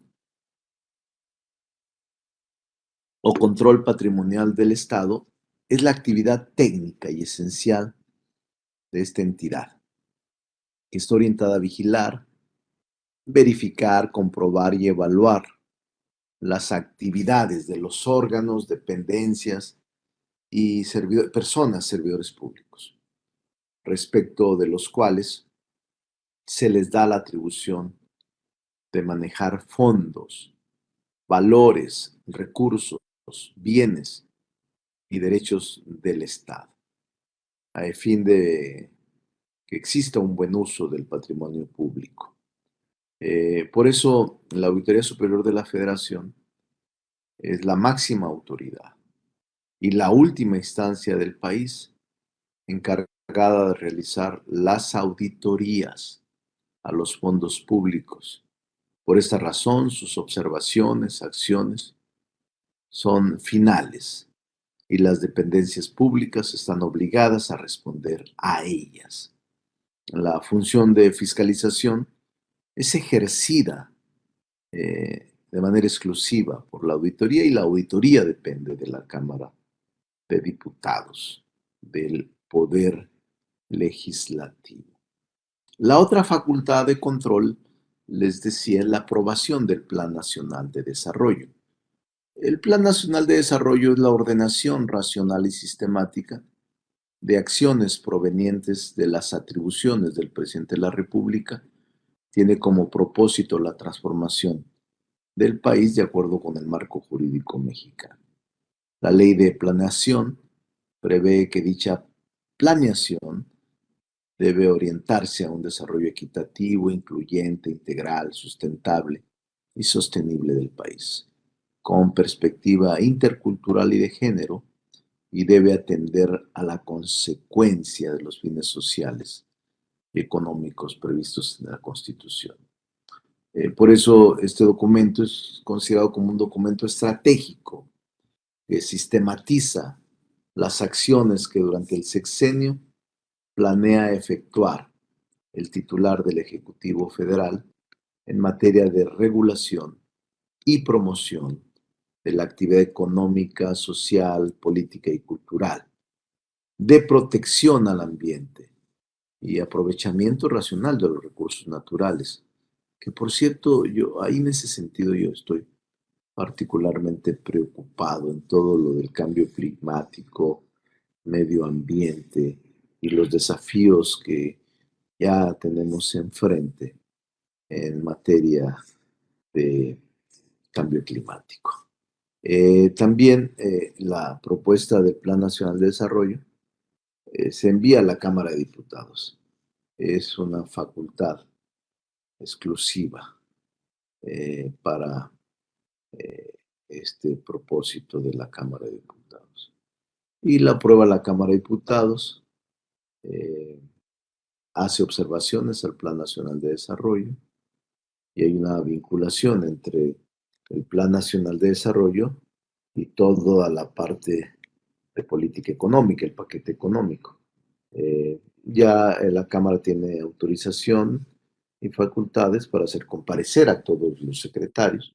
Speaker 1: o control patrimonial del Estado es la actividad técnica y esencial de esta entidad, que está orientada a vigilar, verificar, comprobar y evaluar las actividades de los órganos, dependencias y personas, servidores públicos, respecto de los cuales se les da la atribución de manejar fondos, valores, recursos, bienes y derechos del Estado, a fin de que exista un buen uso del patrimonio público. Por eso, la Auditoría Superior de la Federación es la máxima autoridad y la última instancia del país encargada de realizar las auditorías a los fondos públicos. Por esta razón, sus observaciones, acciones son finales y las dependencias públicas están obligadas a responder a ellas. La función de fiscalización es ejercida de manera exclusiva por la auditoría y la auditoría depende de la Cámara de Diputados, del Poder Legislativo. La otra facultad de control, les decía, es la aprobación del Plan Nacional de Desarrollo. El Plan Nacional de Desarrollo es la ordenación racional y sistemática de acciones provenientes de las atribuciones del presidente de la República. Tiene como propósito la transformación del país de acuerdo con el marco jurídico mexicano. La ley de planeación prevé que dicha planeación debe orientarse a un desarrollo equitativo, incluyente, integral, sustentable y sostenible del país, con perspectiva intercultural y de género, y debe atender a la consecuencia de los fines sociales y económicos previstos en la Constitución. Por eso este documento es considerado como un documento estratégico que sistematiza las acciones que durante el sexenio planea efectuar el titular del Ejecutivo Federal en materia de regulación y promoción de la actividad económica, social, política y cultural, de protección al ambiente y aprovechamiento racional de los recursos naturales, que por cierto, yo ahí en ese sentido yo estoy particularmente preocupado en todo lo del cambio climático, medio ambiente y los desafíos que ya tenemos enfrente en materia de cambio climático. También la propuesta del Plan Nacional de Desarrollo se envía a la Cámara de Diputados. Es una facultad exclusiva para eh, este propósito de la Cámara de Diputados. Y la aprueba la Cámara de Diputados, eh, hace observaciones al Plan Nacional de Desarrollo y hay una vinculación entre el Plan Nacional de Desarrollo y toda la parte de política económica, el paquete económico. La Cámara tiene autorización y facultades para hacer comparecer a todos los secretarios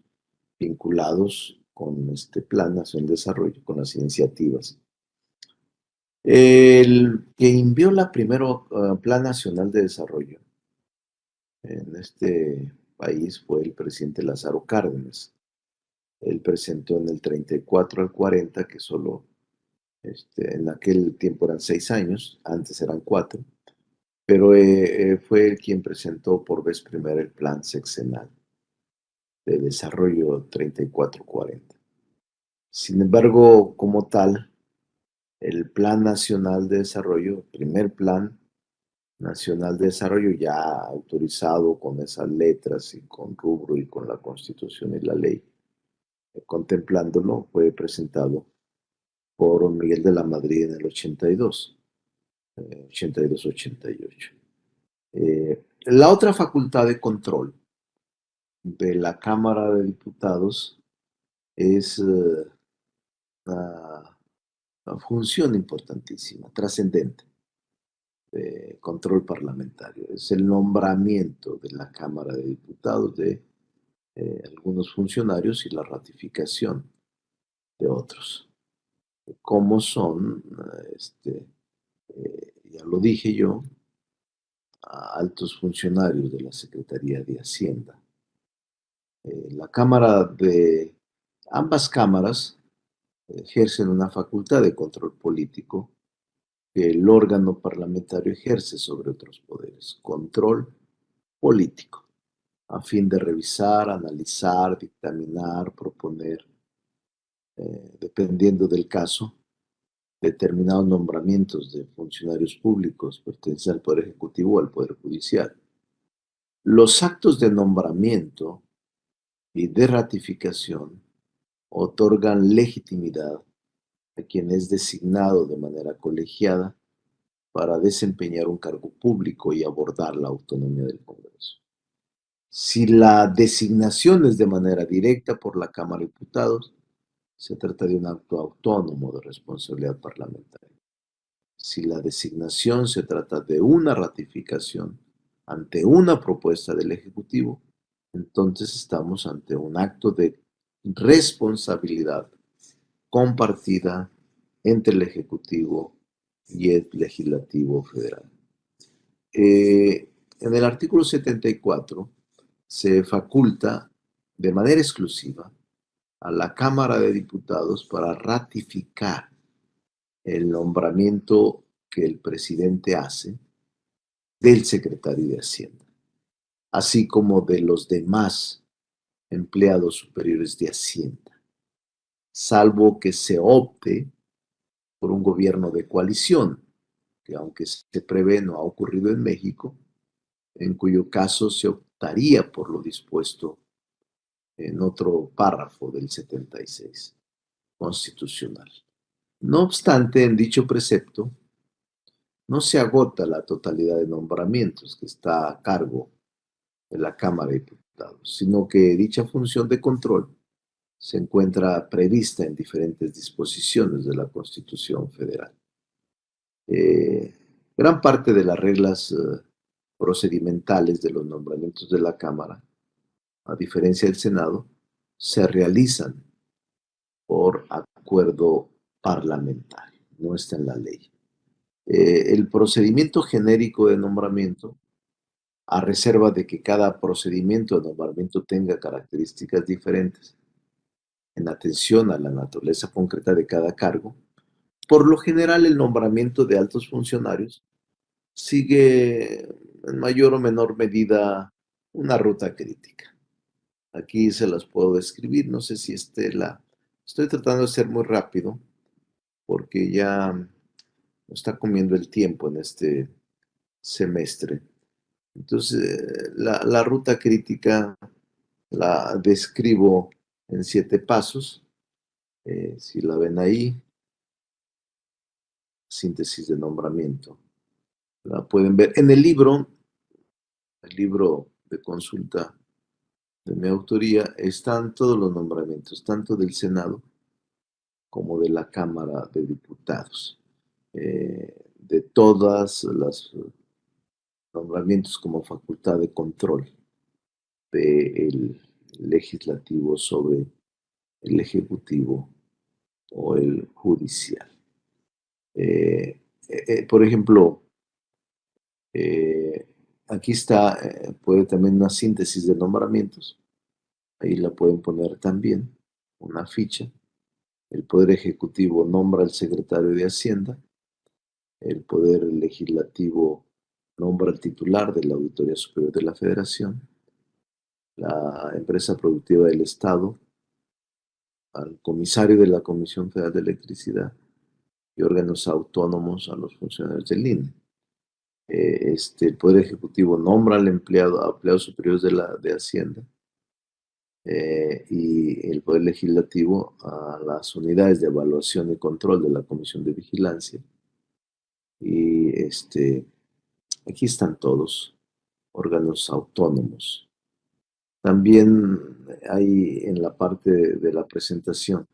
Speaker 1: vinculados con este Plan Nacional de Desarrollo, con las iniciativas. El que envió la primero Plan Nacional de Desarrollo en este país fue el presidente Lázaro Cárdenas. Él presentó en el 34 al 40, que solo en aquel tiempo eran 6 años, antes eran 4, pero fue él quien presentó por vez primera el plan sexenal de desarrollo 34-40. Sin embargo, como tal, el Plan Nacional de Desarrollo, primer Plan Nacional de Desarrollo ya autorizado con esas letras y con rubro y con la Constitución y la ley, contemplándolo, fue presentado por Miguel de la Madrid en el 82, 82-88. La otra facultad de control de la Cámara de Diputados es una función importantísima, trascendente, de control parlamentario. Es el nombramiento de la Cámara de Diputados de algunos funcionarios y la ratificación de otros. Como son, ya lo dije yo, a altos funcionarios de la Secretaría de Hacienda. Ambas cámaras ejercen una facultad de control político que el órgano parlamentario ejerce sobre otros poderes. Control político, a fin de revisar, analizar, dictaminar, proponer, dependiendo del caso, determinados nombramientos de funcionarios públicos pertenecientes al Poder Ejecutivo o al Poder Judicial. Los actos de nombramiento y de ratificación otorgan legitimidad a quien es designado de manera colegiada para desempeñar un cargo público y abordar la autonomía del Congreso. Si la designación es de manera directa por la Cámara de Diputados, se trata de un acto autónomo de responsabilidad parlamentaria. Si la designación se trata de una ratificación ante una propuesta del Ejecutivo, entonces estamos ante un acto de responsabilidad compartida entre el Ejecutivo y el Legislativo Federal. En el artículo 74 se faculta de manera exclusiva a la Cámara de Diputados para ratificar el nombramiento que el presidente hace del secretario de Hacienda, así como de los demás empleados superiores de Hacienda, salvo que se opte por un gobierno de coalición, que aunque se prevé no ha ocurrido en México, en cuyo caso se optaría por lo dispuesto en otro párrafo del 76 constitucional. No obstante, en dicho precepto no se agota la totalidad de nombramientos que está a cargo de la Cámara de Diputados, sino que dicha función de control se encuentra prevista en diferentes disposiciones de la Constitución Federal. Eh, Gran parte de las reglas procedimentales de los nombramientos de la Cámara, a diferencia del Senado, se realizan por acuerdo parlamentario, no está en la ley. El procedimiento genérico de nombramiento, a reserva de que cada procedimiento de nombramiento tenga características diferentes en atención a la naturaleza concreta de cada cargo, por lo general el nombramiento de altos funcionarios sigue en mayor o menor medida una ruta crítica. Aquí se las puedo describir, no sé si estoy tratando de ser muy rápido porque ya nos está comiendo el tiempo en este semestre. Entonces, la ruta crítica la describo en 7 pasos. Si la ven ahí, síntesis de nombramiento. La pueden ver en el libro de consulta de mi autoría, están todos los nombramientos, tanto del Senado como de la Cámara de Diputados, de todas las nombramientos como facultad de control del legislativo sobre el ejecutivo o el judicial. Por ejemplo, aquí está, puede también una síntesis de nombramientos, ahí la pueden poner también, una ficha. El Poder Ejecutivo nombra al secretario de Hacienda, el Poder Legislativo nombra al titular de la Auditoría Superior de la Federación, la empresa productiva del Estado, al comisario de la Comisión Federal de Electricidad y órganos autónomos a los funcionarios del INE. El Poder Ejecutivo nombra al empleado, a empleados superiores de Hacienda, y el Poder Legislativo a las unidades de evaluación y control de la Comisión de Vigilancia. Y aquí están todos, órganos autónomos. También hay en la parte de la presentación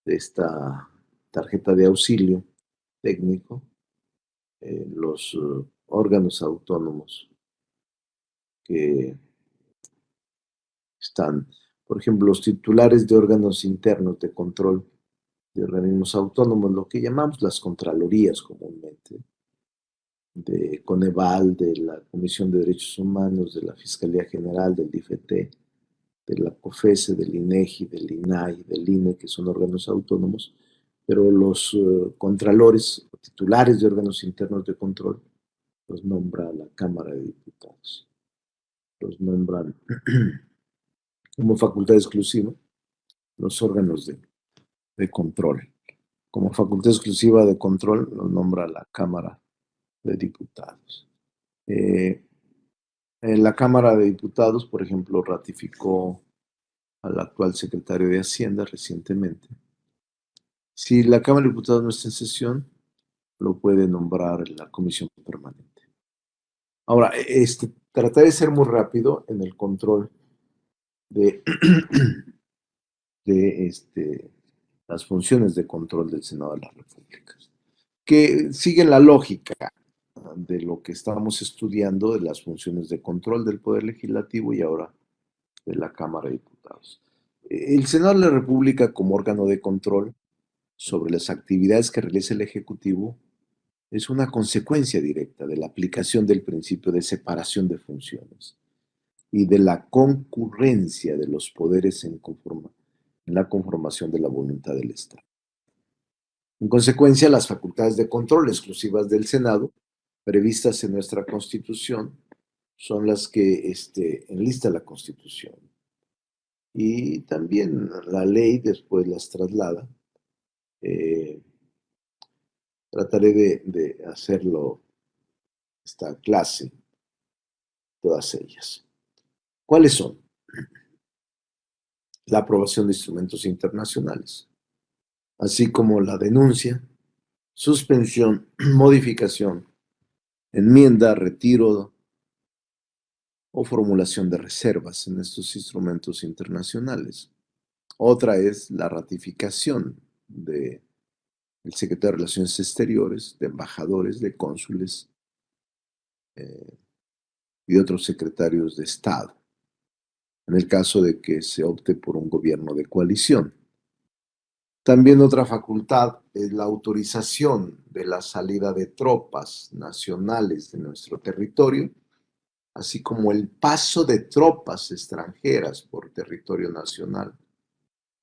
Speaker 1: de esta tarjeta de auxilio técnico, los órganos autónomos que están, por ejemplo, los titulares de órganos internos de control de organismos autónomos, lo que llamamos las contralorías comúnmente, de Coneval, de la Comisión de Derechos Humanos, de la Fiscalía General, del IFT, de la COFESE, del INEGI, del INAI, del INE, que son órganos autónomos, pero los contralores, titulares de órganos internos de control, los nombra la Cámara de Diputados. Los nombran como facultad exclusiva los órganos de control. Como facultad exclusiva de control los nombra la Cámara de Diputados. La Cámara de Diputados, por ejemplo, ratificó al actual secretario de Hacienda recientemente. Si la Cámara de Diputados no está en sesión, lo puede nombrar la comisión permanente. Ahora, trataré de ser muy rápido en el control de, de las funciones de control del Senado de la República, que siguen la lógica de lo que estábamos estudiando de las funciones de control del Poder Legislativo y ahora de la Cámara de Diputados. El Senado de la República, como órgano de control sobre las actividades que realiza el Ejecutivo, es una consecuencia directa de la aplicación del principio de separación de funciones y de la concurrencia de los poderes en la conformación de la voluntad del Estado. En consecuencia, las facultades de control exclusivas del Senado, previstas en nuestra Constitución, son las que enlista la Constitución. Y también la ley después las traslada. Trataré de hacerlo esta clase, todas ellas. ¿Cuáles son? la aprobación de instrumentos internacionales, así como la denuncia, suspensión, modificación, enmienda, retiro o formulación de reservas en estos instrumentos internacionales. Otra es la ratificación del secretario de Relaciones Exteriores, de embajadores, de cónsules eh, y de otros secretarios de Estado, en el caso de que se opte por un gobierno de coalición. También otra facultad es la autorización de la salida de tropas nacionales de nuestro territorio, así como el paso de tropas extranjeras por territorio nacional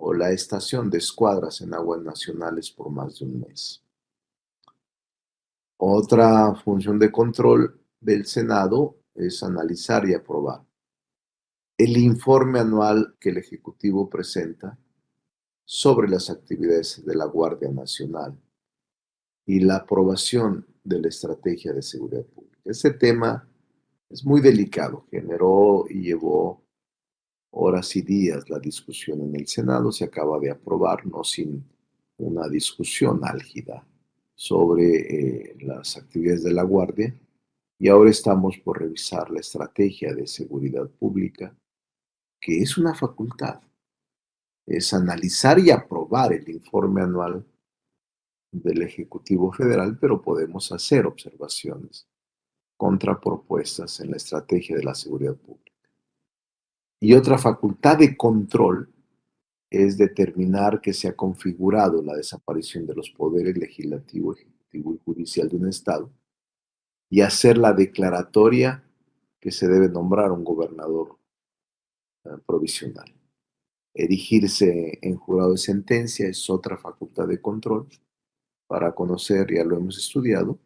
Speaker 1: o la estación de escuadras en aguas nacionales por más de un mes. Otra función de control del Senado es analizar y aprobar el informe anual que el Ejecutivo presenta sobre las actividades de la Guardia Nacional y la aprobación de la estrategia de seguridad pública. Este tema es muy delicado, generó y llevó horas y días la discusión en el Senado, se acaba de aprobar, no sin una discusión álgida sobre las actividades de la Guardia, y ahora estamos por revisar la estrategia de seguridad pública, que es una facultad, es analizar y aprobar el informe anual del Ejecutivo Federal, pero podemos hacer observaciones, contrapropuestas en la estrategia de la seguridad pública. Y otra facultad de control es determinar que se ha configurado la desaparición de los poderes legislativo, ejecutivo y judicial de un Estado y hacer la declaratoria que se debe nombrar un gobernador provisional. Erigirse en jurado de sentencia es otra facultad de control para conocer, ya lo hemos estudiado,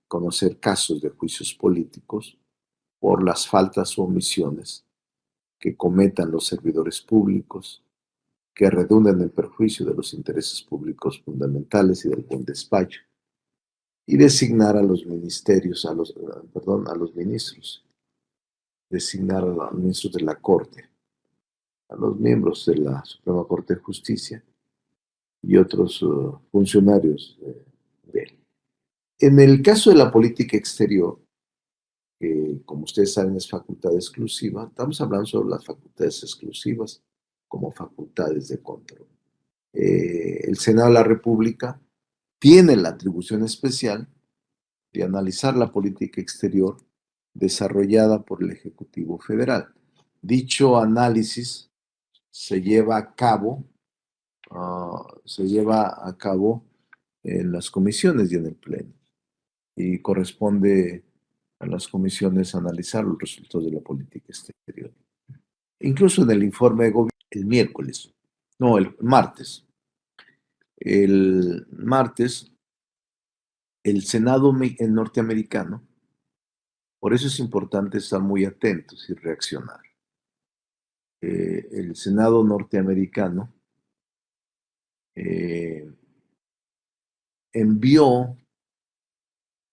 Speaker 1: conocer casos de juicios políticos por las faltas o omisiones que cometan los servidores públicos, que redunden en perjuicio de los intereses públicos fundamentales y del buen despacho, y designar a los ministerios, a los ministros, designar a los ministros de la Corte, a los miembros de la Suprema Corte de Justicia y otros funcionarios de él. En el caso de la política exterior, que como ustedes saben es facultad exclusiva, estamos hablando sobre las facultades exclusivas como facultades de control. El Senado de la República tiene la atribución especial de analizar la política exterior desarrollada por el Ejecutivo Federal. Dicho análisis se lleva a cabo, en las comisiones y en el Pleno, y corresponde a las comisiones analizar los resultados de la política exterior. Incluso en el informe de gobierno, el miércoles, no, el martes. El martes, el Senado norteamericano, por eso es importante estar muy atentos y reaccionar. El Senado norteamericano envió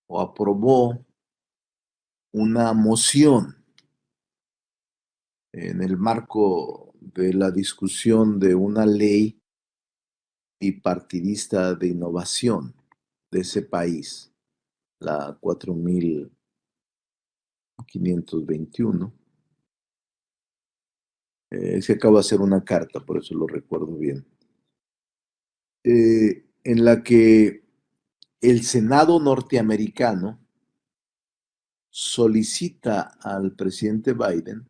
Speaker 1: o aprobó una moción en el marco de la discusión de una ley bipartidista de innovación de ese país, la 4521. Se acaba de hacer una carta, por eso lo recuerdo bien, en la que el Senado norteamericano solicita al presidente Biden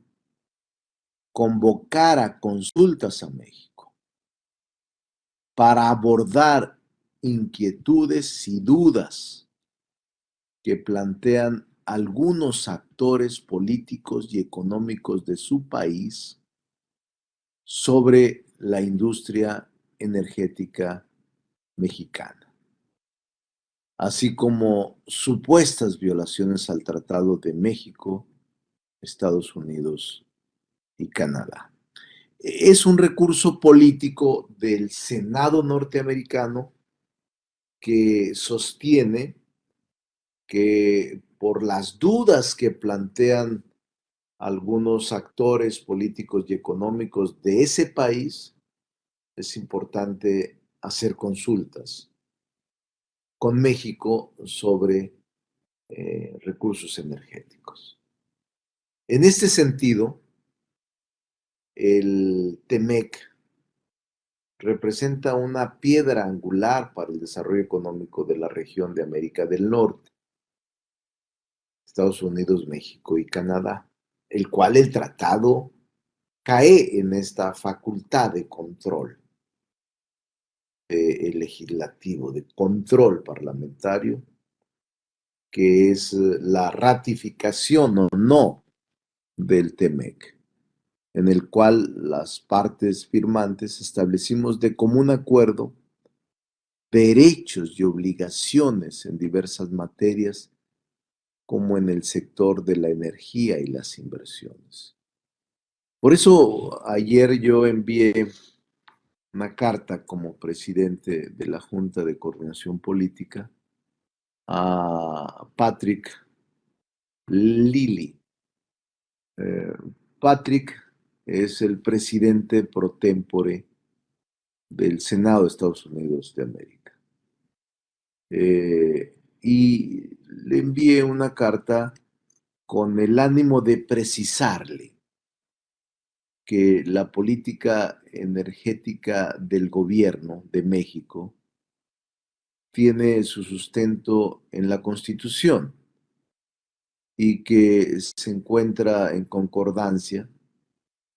Speaker 1: convocar a consultas a México para abordar inquietudes y dudas que plantean algunos actores políticos y económicos de su país sobre la industria energética mexicana, así como supuestas violaciones al Tratado de México, Estados Unidos y Canadá. Es un recurso político del Senado norteamericano que sostiene que por las dudas que plantean algunos actores políticos y económicos de ese país, es importante hacer consultas con México sobre recursos energéticos. En este sentido, el TEMEC representa una piedra angular para el desarrollo económico de la región de América del Norte, Estados Unidos, México y Canadá, el cual el tratado cae en esta facultad de control legislativo, de control parlamentario, que es la ratificación o no del TEMEC, en el cual las partes firmantes establecimos de común acuerdo derechos y obligaciones en diversas materias, como en el sector de la energía y las inversiones. Por eso ayer yo envié una carta como presidente de la Junta de Coordinación Política a Patrick Lilly. Patrick es el presidente pro tempore del Senado de Estados Unidos de América. Y le envié una carta con el ánimo de precisarle que la política energética del gobierno de México tiene su sustento en la Constitución y que se encuentra en concordancia,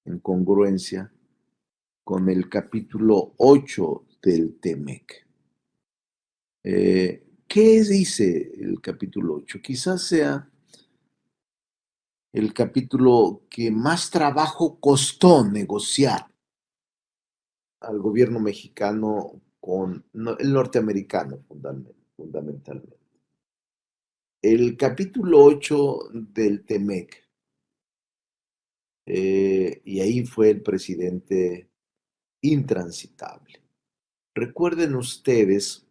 Speaker 1: en congruencia con el capítulo 8 del TEMEC. ¿Qué dice el capítulo 8? Quizás sea el capítulo que más trabajo costó negociar al gobierno mexicano con el norteamericano fundamentalmente. El capítulo 8 del TEMEC, y ahí fue el presidente intransitable. Recuerden ustedes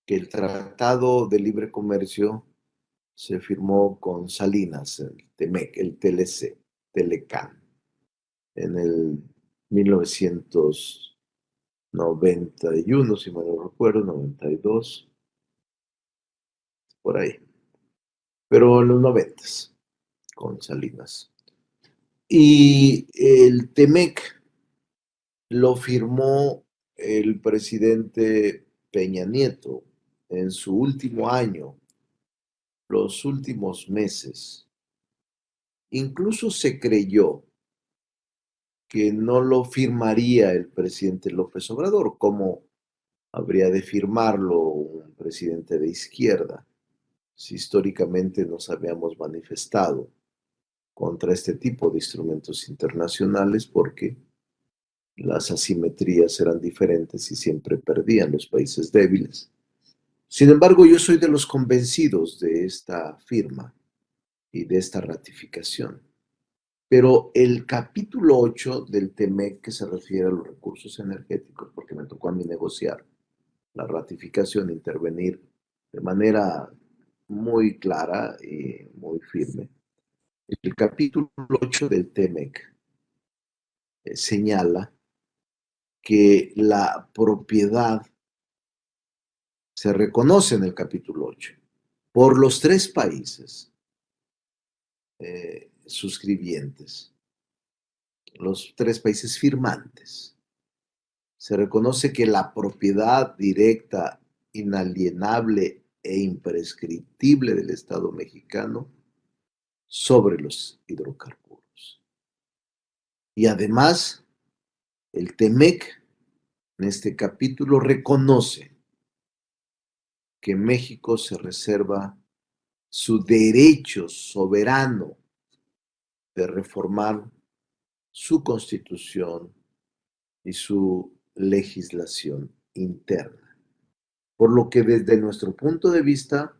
Speaker 1: que el Tratado de Libre Comercio se firmó con Salinas, el TEMEC, el TLC, Telecán, en el 1991, si mal no recuerdo, 92, por ahí. Pero en los 90, con Salinas. Y el TEMEC lo firmó el presidente Peña Nieto en su último año, los últimos meses. Incluso se creyó que no lo firmaría el presidente López Obrador, como habría de firmarlo un presidente de izquierda, si históricamente nos habíamos manifestado contra este tipo de instrumentos internacionales, porque las asimetrías eran diferentes y siempre perdían los países débiles. Sin embargo, yo soy de los convencidos de esta firma y de esta ratificación. Pero el capítulo 8 del TEMEC, que se refiere a los recursos energéticos, porque me tocó a mí negociar la ratificación, intervenir de manera muy clara y muy firme. El capítulo 8 del TEMEC señala que la propiedad se reconoce en el capítulo 8 por los tres países suscribientes, los tres países firmantes. Se reconoce que la propiedad directa, inalienable e imprescriptible del Estado mexicano sobre los hidrocarburos. Y además, el TEMEC en este capítulo reconoce que México se reserva su derecho soberano de reformar su constitución y su legislación interna. Por lo que desde nuestro punto de vista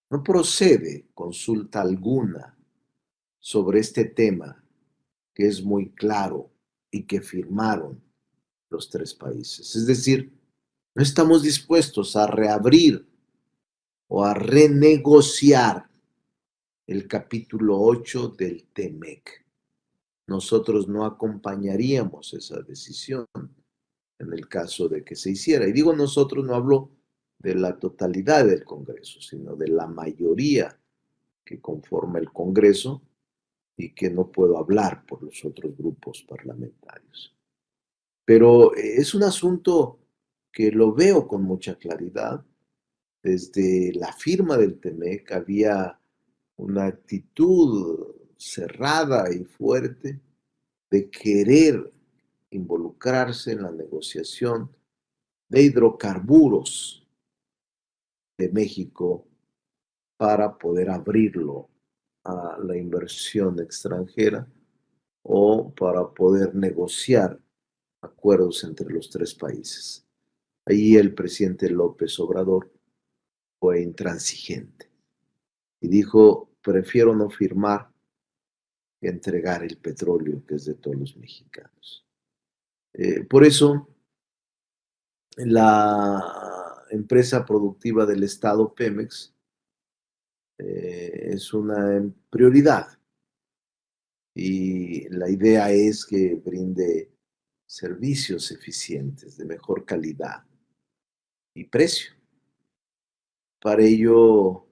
Speaker 1: no procede consulta alguna sobre este tema, que es muy claro y que firmaron los tres países. Es decir, no estamos dispuestos a reabrir o a renegociar el capítulo 8 del TEMEC. Nosotros no acompañaríamos esa decisión en el caso de que se hiciera. Y digo nosotros, no hablo de la totalidad del Congreso, sino de la mayoría que conforma el Congreso y que no puedo hablar por los otros grupos parlamentarios. Pero es un asunto que lo veo con mucha claridad. Desde la firma del TEMEC había una actitud cerrada y fuerte de querer involucrarse en la negociación de hidrocarburos de México para poder abrirlo a la inversión extranjera o para poder negociar acuerdos entre los tres países. Ahí el presidente López Obrador fue intransigente y dijo, prefiero no firmar que entregar el petróleo que es de todos los mexicanos. Por eso, la empresa productiva del Estado, Pemex, es una prioridad y la idea es que brinde servicios eficientes de mejor calidad y precio. Para ello,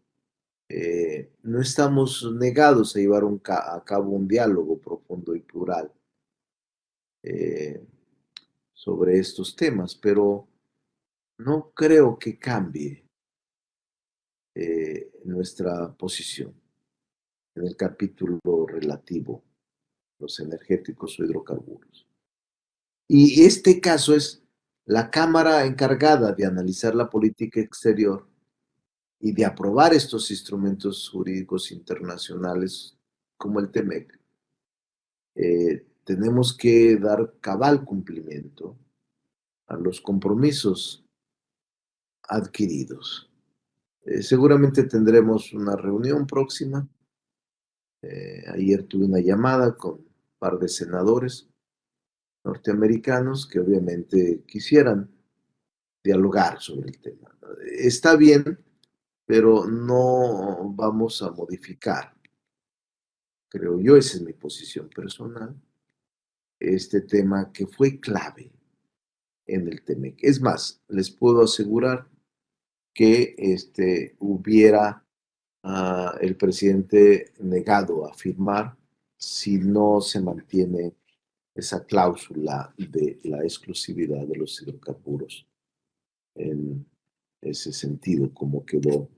Speaker 1: no estamos negados a llevar a cabo un diálogo profundo y plural eh, sobre estos temas, pero no creo que cambie nuestra posición en el capítulo relativo a los energéticos o hidrocarburos. Y este caso es la Cámara encargada de analizar la política exterior y de aprobar estos instrumentos jurídicos internacionales como el TEMEC. Tenemos que dar cabal cumplimiento a los compromisos adquiridos. Seguramente tendremos una reunión próxima. Ayer tuve una llamada con un par de senadores norteamericanos que obviamente quisieran dialogar sobre el tema. Está bien, pero no vamos a modificar, creo yo, esa es mi posición personal, este tema que fue clave en el TEMEC. Es más, les puedo asegurar que hubiera el presidente negado a firmar si no se mantiene esa cláusula de la exclusividad de los hidrocarburos en ese sentido, como quedó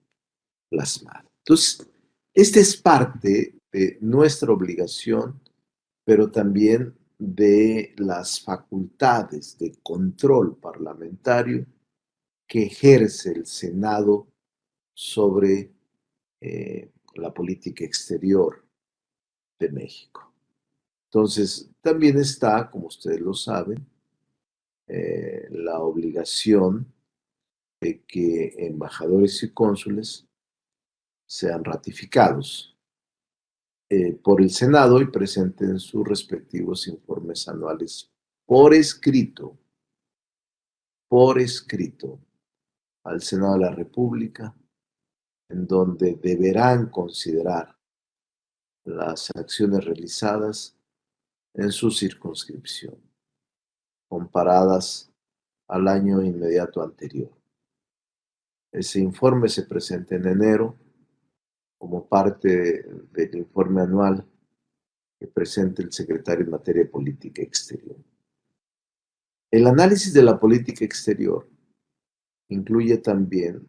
Speaker 1: plasmado. Entonces, esta es parte de nuestra obligación, pero también de las facultades de control parlamentario que ejerce el Senado sobre la política exterior de México. Entonces, también está, como ustedes lo saben, la obligación de que embajadores y cónsules sean ratificados por el Senado y presenten sus respectivos informes anuales por escrito al Senado de la República, en donde deberán considerar las acciones realizadas en su circunscripción, comparadas al año inmediato anterior. Ese informe se presenta en enero como parte del informe anual que presenta el secretario en materia de política exterior. El análisis de la política exterior incluye también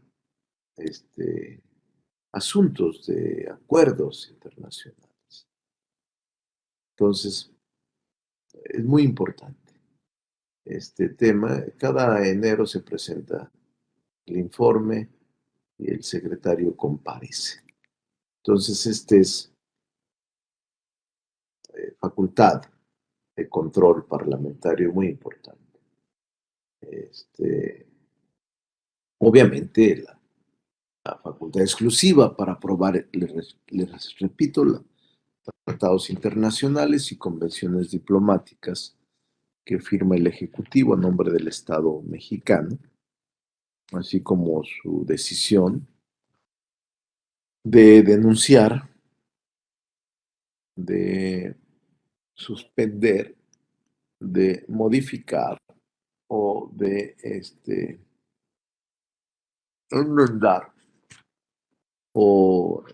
Speaker 1: asuntos de acuerdos internacionales. Entonces, es muy importante este tema. Cada enero se presenta el informe y el secretario comparece. Entonces, es facultad de control parlamentario muy importante. Obviamente, la facultad exclusiva para aprobar, les repito, los tratados internacionales y convenciones diplomáticas que firma el Ejecutivo a nombre del Estado mexicano, así como su decisión de denunciar de suspender, de modificar o de enmendar o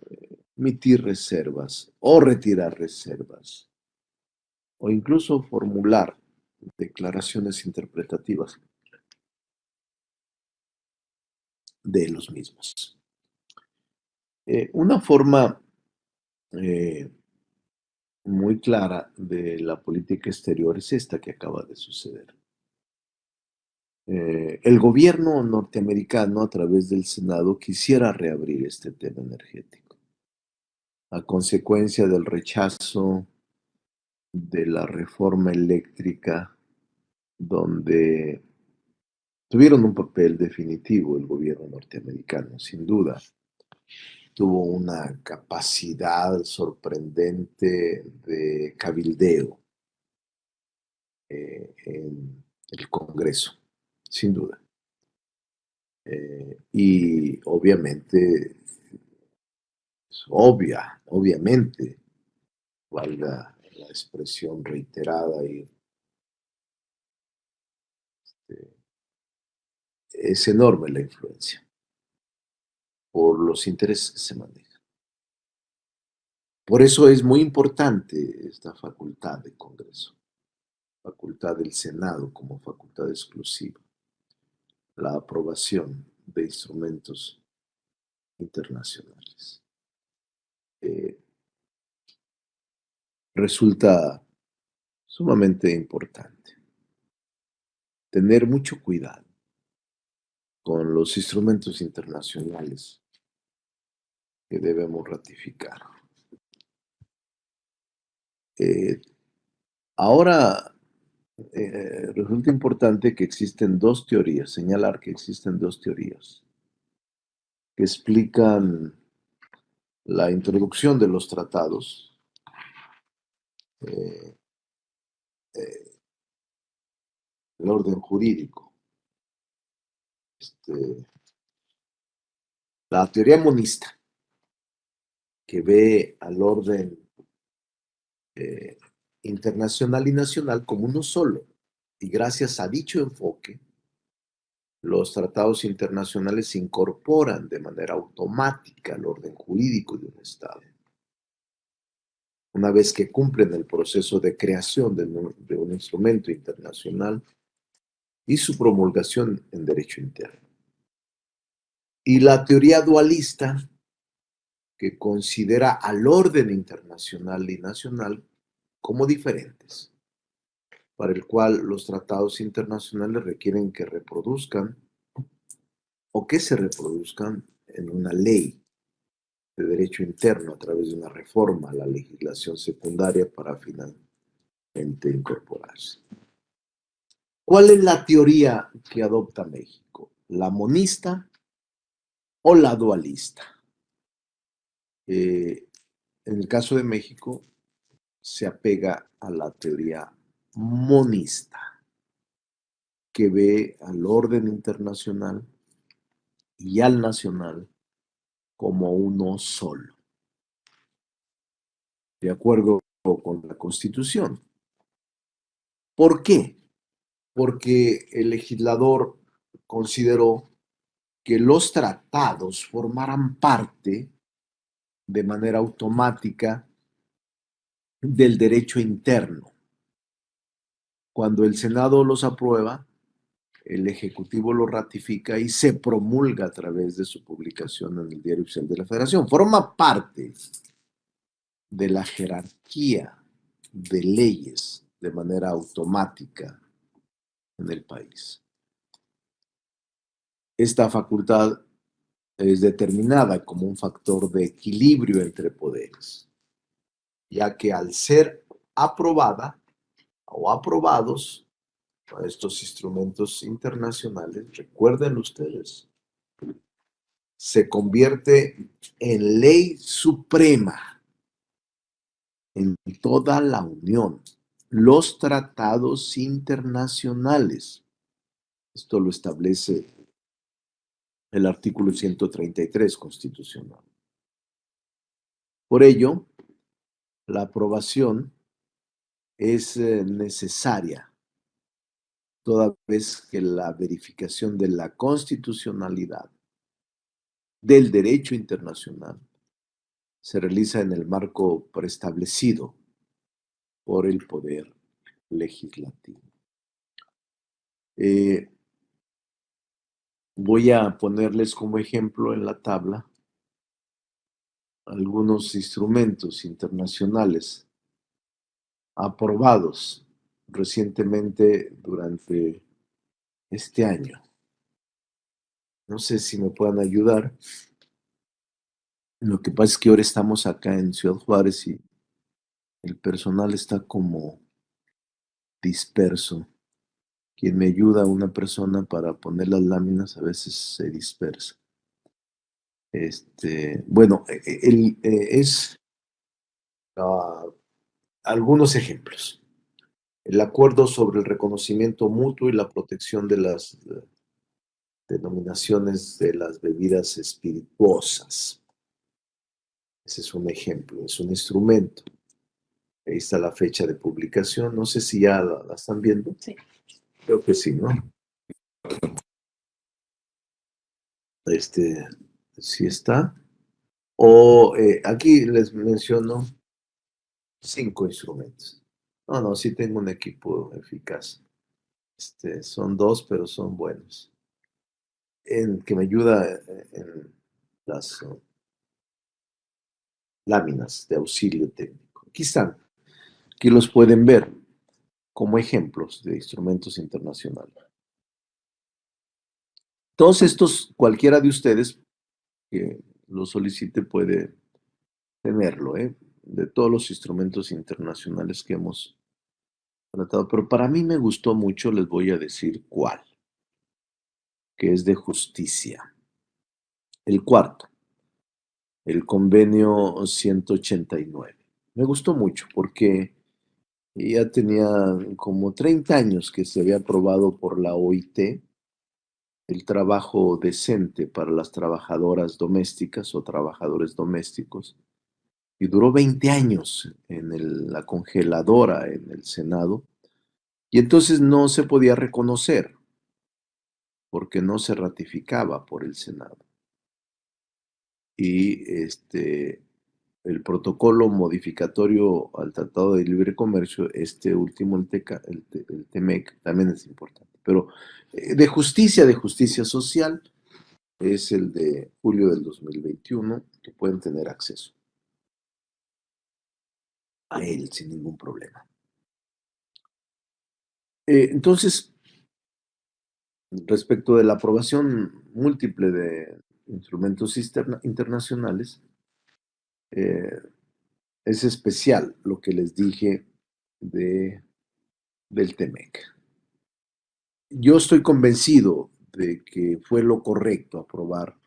Speaker 1: emitir reservas o retirar reservas o incluso formular declaraciones interpretativas de los mismos. Una forma eh, muy clara de la política exterior es esta que acaba de suceder. El gobierno norteamericano, a través del Senado, quisiera reabrir este tema energético, a consecuencia del rechazo de la reforma eléctrica, donde tuvieron un papel definitivo el gobierno norteamericano, sin duda. Tuvo una capacidad sorprendente de cabildeo en el Congreso, sin duda. Y obviamente, obviamente, valga la expresión reiterada, y es enorme la influencia por los intereses que se manejan. Por eso es muy importante esta facultad de Congreso, facultad del Senado como facultad exclusiva, la aprobación de instrumentos internacionales. Resulta sumamente importante tener mucho cuidado con los instrumentos internacionales que debemos ratificar. Eh, ahora resulta importante que existen dos teorías, señalar que existen dos teorías que explican la introducción de los tratados, eh, eh, el orden jurídico. La teoría monista, que ve al orden eh, internacional y nacional como uno solo, y gracias a dicho enfoque, los tratados internacionales se incorporan de manera automática al orden jurídico de un Estado, una vez que cumplen el proceso de creación de un instrumento internacional y su promulgación en derecho interno. Y la teoría dualista, que considera al orden internacional y nacional como diferentes, para el cual los tratados internacionales requieren que reproduzcan o que se reproduzcan en una ley de derecho interno a través de una reforma a la legislación secundaria para finalmente incorporarse. ¿Cuál es la teoría que adopta México? ¿La monista o la dualista? En el caso de México, se apega a la teoría monista, que ve al orden internacional y al nacional como uno solo, de acuerdo con la Constitución. ¿Por qué? Porque el legislador consideró que los tratados formaran parte de manera automática del derecho interno. Cuando el Senado los aprueba, el Ejecutivo lo ratifica y se promulga a través de su publicación en el Diario Oficial de la Federación. Forma parte de la jerarquía de leyes de manera automática en el país. Esta facultad es determinada como un factor de equilibrio entre poderes, ya que al ser aprobada o aprobados estos instrumentos internacionales, recuerden ustedes, se convierte en ley suprema en toda la Unión. Los tratados internacionales, esto lo establece el artículo 133 constitucional. Por ello, la aprobación es necesaria, toda vez que la verificación de la constitucionalidad del derecho internacional se realiza en el marco preestablecido por el Poder Legislativo. Voy a ponerles como ejemplo en la tabla algunos instrumentos internacionales aprobados recientemente durante este año. No sé si me puedan ayudar. Lo que pasa es que ahora estamos acá en Ciudad Juárez y el personal está como disperso. Quien me ayuda, una persona para poner las láminas, a veces se dispersa. Bueno, es algunos ejemplos. El acuerdo sobre el reconocimiento mutuo y la protección de las denominaciones de las bebidas espirituosas. Ese es un ejemplo, es un instrumento. Ahí está la fecha de publicación. No sé si ya la están viendo.
Speaker 2: Sí.
Speaker 1: Creo que sí, ¿no? Sí está. O aquí les menciono 5 instrumentos. No, sí tengo un equipo eficaz. Son 2, pero son buenos. Que me ayuda en las láminas de auxilio técnico. Aquí están. Aquí los pueden ver como ejemplos de instrumentos internacionales. Todos estos, cualquiera de ustedes que lo solicite puede tenerlo, de todos los instrumentos internacionales que hemos tratado. Pero para mí me gustó mucho, les voy a decir cuál, que es de justicia. El cuarto, el convenio 189. Me gustó mucho porque ya tenía como 30 años que se había aprobado por la OIT el trabajo decente para las trabajadoras domésticas o trabajadores domésticos, y duró 20 años en la congeladora en el Senado, y entonces no se podía reconocer porque no se ratificaba por el Senado. Y el protocolo modificatorio al Tratado de Libre Comercio, último, el TEMEC, también es importante. Pero de justicia social, es el de julio del 2021, que pueden tener acceso a él sin ningún problema. Entonces, respecto de la aprobación múltiple de instrumentos internacionales, es especial lo que les dije del TEMEC. Yo estoy convencido de que fue lo correcto aprobar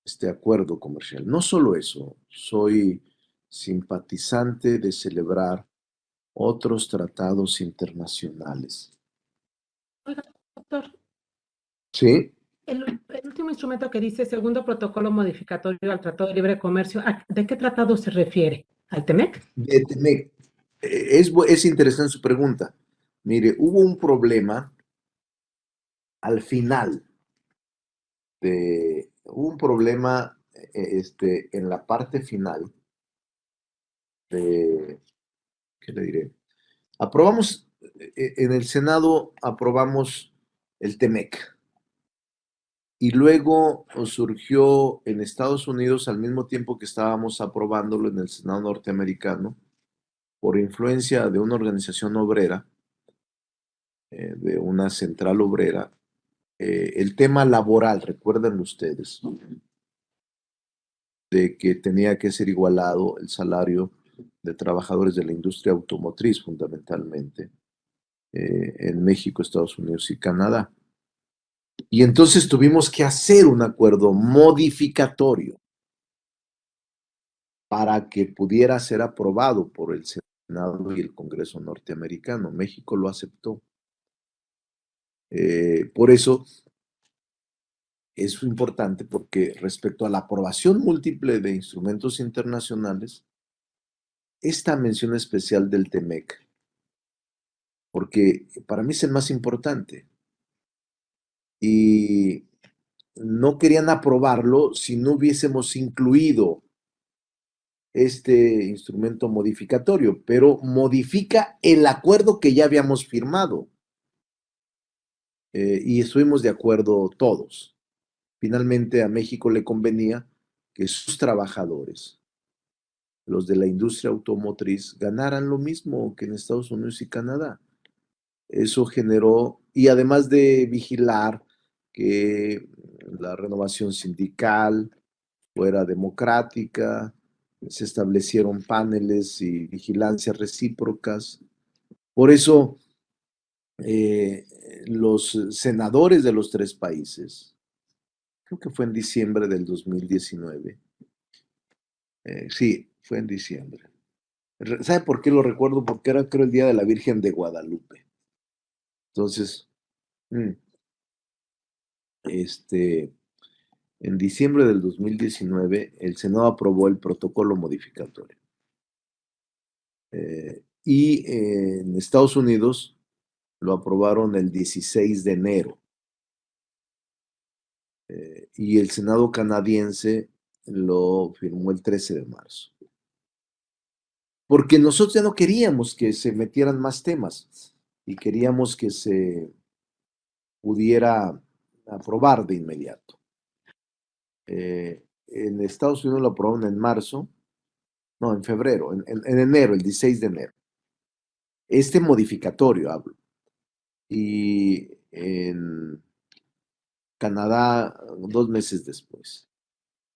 Speaker 1: este acuerdo comercial. No solo eso, soy simpatizante de celebrar otros tratados internacionales.
Speaker 2: Oiga, doctor,
Speaker 1: Sí,
Speaker 2: el último instrumento que dice segundo protocolo modificatorio al Tratado de Libre Comercio, ¿de qué tratado se refiere? ¿Al TEMEC?
Speaker 1: de TEMEC. Es interesante su pregunta. Mire, hubo un problema al final hubo un problema en la parte final de, ¿qué le diré? Aprobamos, en el Senado aprobamos el TEMEC, y luego surgió en Estados Unidos al mismo tiempo que estábamos aprobándolo en el Senado norteamericano, por influencia de una organización obrera, de una central obrera, el tema laboral, recuerden ustedes, de que tenía que ser igualado el salario de trabajadores de la industria automotriz fundamentalmente, en México, Estados Unidos y Canadá. Y entonces tuvimos que hacer un acuerdo modificatorio para que pudiera ser aprobado por el Senado y el Congreso norteamericano. México lo aceptó. Por eso es importante, porque respecto a la aprobación múltiple de instrumentos internacionales, esta mención especial del TEMEC, porque para mí es el más importante. Y no querían aprobarlo si no hubiésemos incluido este instrumento modificatorio, pero modifica el acuerdo que ya habíamos firmado. Y estuvimos de acuerdo todos. Finalmente a México le convenía que sus trabajadores, los de la industria automotriz, ganaran lo mismo que en Estados Unidos y Canadá. Eso generó, y además de vigilar que la renovación sindical fuera democrática, se establecieron paneles y vigilancias recíprocas. Por eso, los senadores de los tres países, creo que fue en diciembre del 2019, sí, fue en diciembre. ¿Sabe por qué lo recuerdo? Porque era, creo, el Día de la Virgen de Guadalupe. Entonces, mm, este, en diciembre del 2019, el Senado aprobó el protocolo modificatorio. Y en Estados Unidos lo aprobaron el 16 de enero. Y el Senado canadiense lo firmó el 13 de marzo. Porque nosotros ya no queríamos que se metieran más temas y queríamos que se pudiera aprobar de inmediato. En Estados Unidos lo aprobaron en marzo, no, en febrero, en enero, el 16 de enero. Este modificatorio hablo. Y en Canadá, 2 meses después,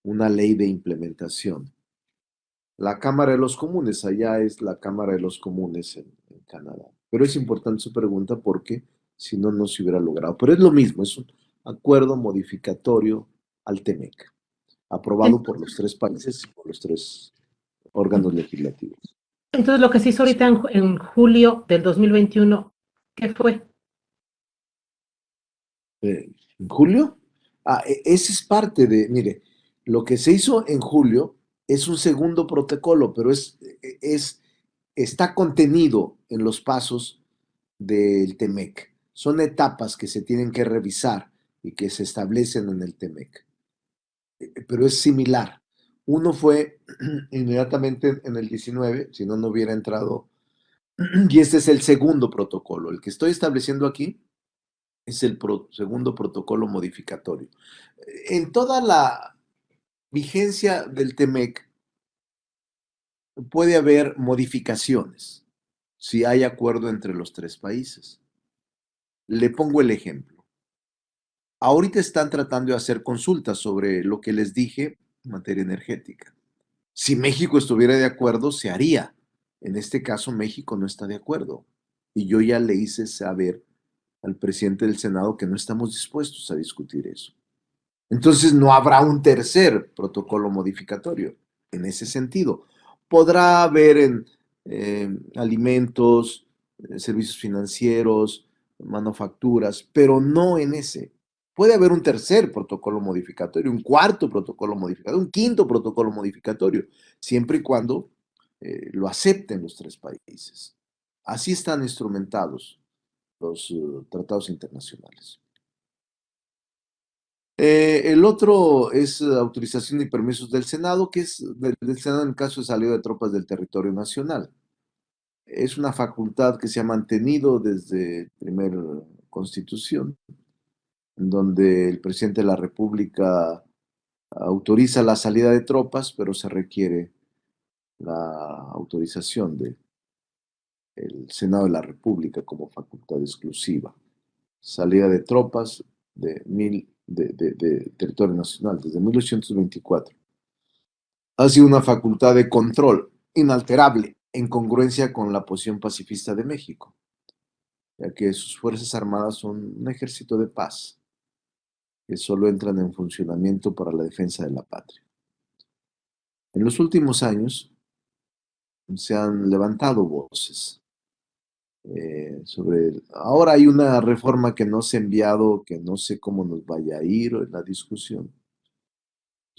Speaker 1: una ley de implementación. La Cámara de los Comunes, allá es la Cámara de los Comunes en Canadá. Pero es importante su pregunta porque si no, no se hubiera logrado. Pero es lo mismo, es un acuerdo modificatorio al TEMEC, aprobado por los tres países y por los tres órganos legislativos.
Speaker 2: Entonces, lo que se hizo ahorita en julio del 2021, ¿qué fue?
Speaker 1: ¿En julio? Ese es parte de, mire, lo que se hizo en julio es un segundo protocolo, pero está contenido en los pasos del TEMEC. Son etapas que se tienen que revisar y que se establecen en el TEMEC. Pero es similar. Uno fue inmediatamente en el 19, si no, no hubiera entrado. Y este es el segundo protocolo. El que estoy estableciendo aquí es el segundo protocolo modificatorio. En toda la vigencia del TEMEC puede haber modificaciones si hay acuerdo entre los tres países. Le pongo el ejemplo. Ahorita están tratando de hacer consultas sobre lo que les dije en materia energética. Si México estuviera de acuerdo, se haría. En este caso, México no está de acuerdo. Y yo ya le hice saber al presidente del Senado que no estamos dispuestos a discutir eso. Entonces no habrá un tercer protocolo modificatorio en ese sentido. Podrá haber en alimentos, servicios financieros, manufacturas, pero no en ese. Puede haber un tercer protocolo modificatorio, un cuarto protocolo modificatorio, un quinto protocolo modificatorio, siempre y cuando lo acepten los tres países. Así están instrumentados los tratados internacionales. El otro es autorización y permisos del Senado, que es del Senado en caso de salida de tropas del territorio nacional. Es una facultad que se ha mantenido desde la primera Constitución, en donde el presidente de la República autoriza la salida de tropas, pero se requiere la autorización del Senado de la República como facultad exclusiva. Salida de tropas de territorio nacional desde 1824. Ha sido una facultad de control inalterable en congruencia con la posición pacifista de México, ya que sus Fuerzas Armadas son un ejército de paz que solo entran en funcionamiento para la defensa de la patria. En los últimos años se han levantado voces ahora hay una reforma que no se ha enviado, que no sé cómo nos vaya a ir en la discusión,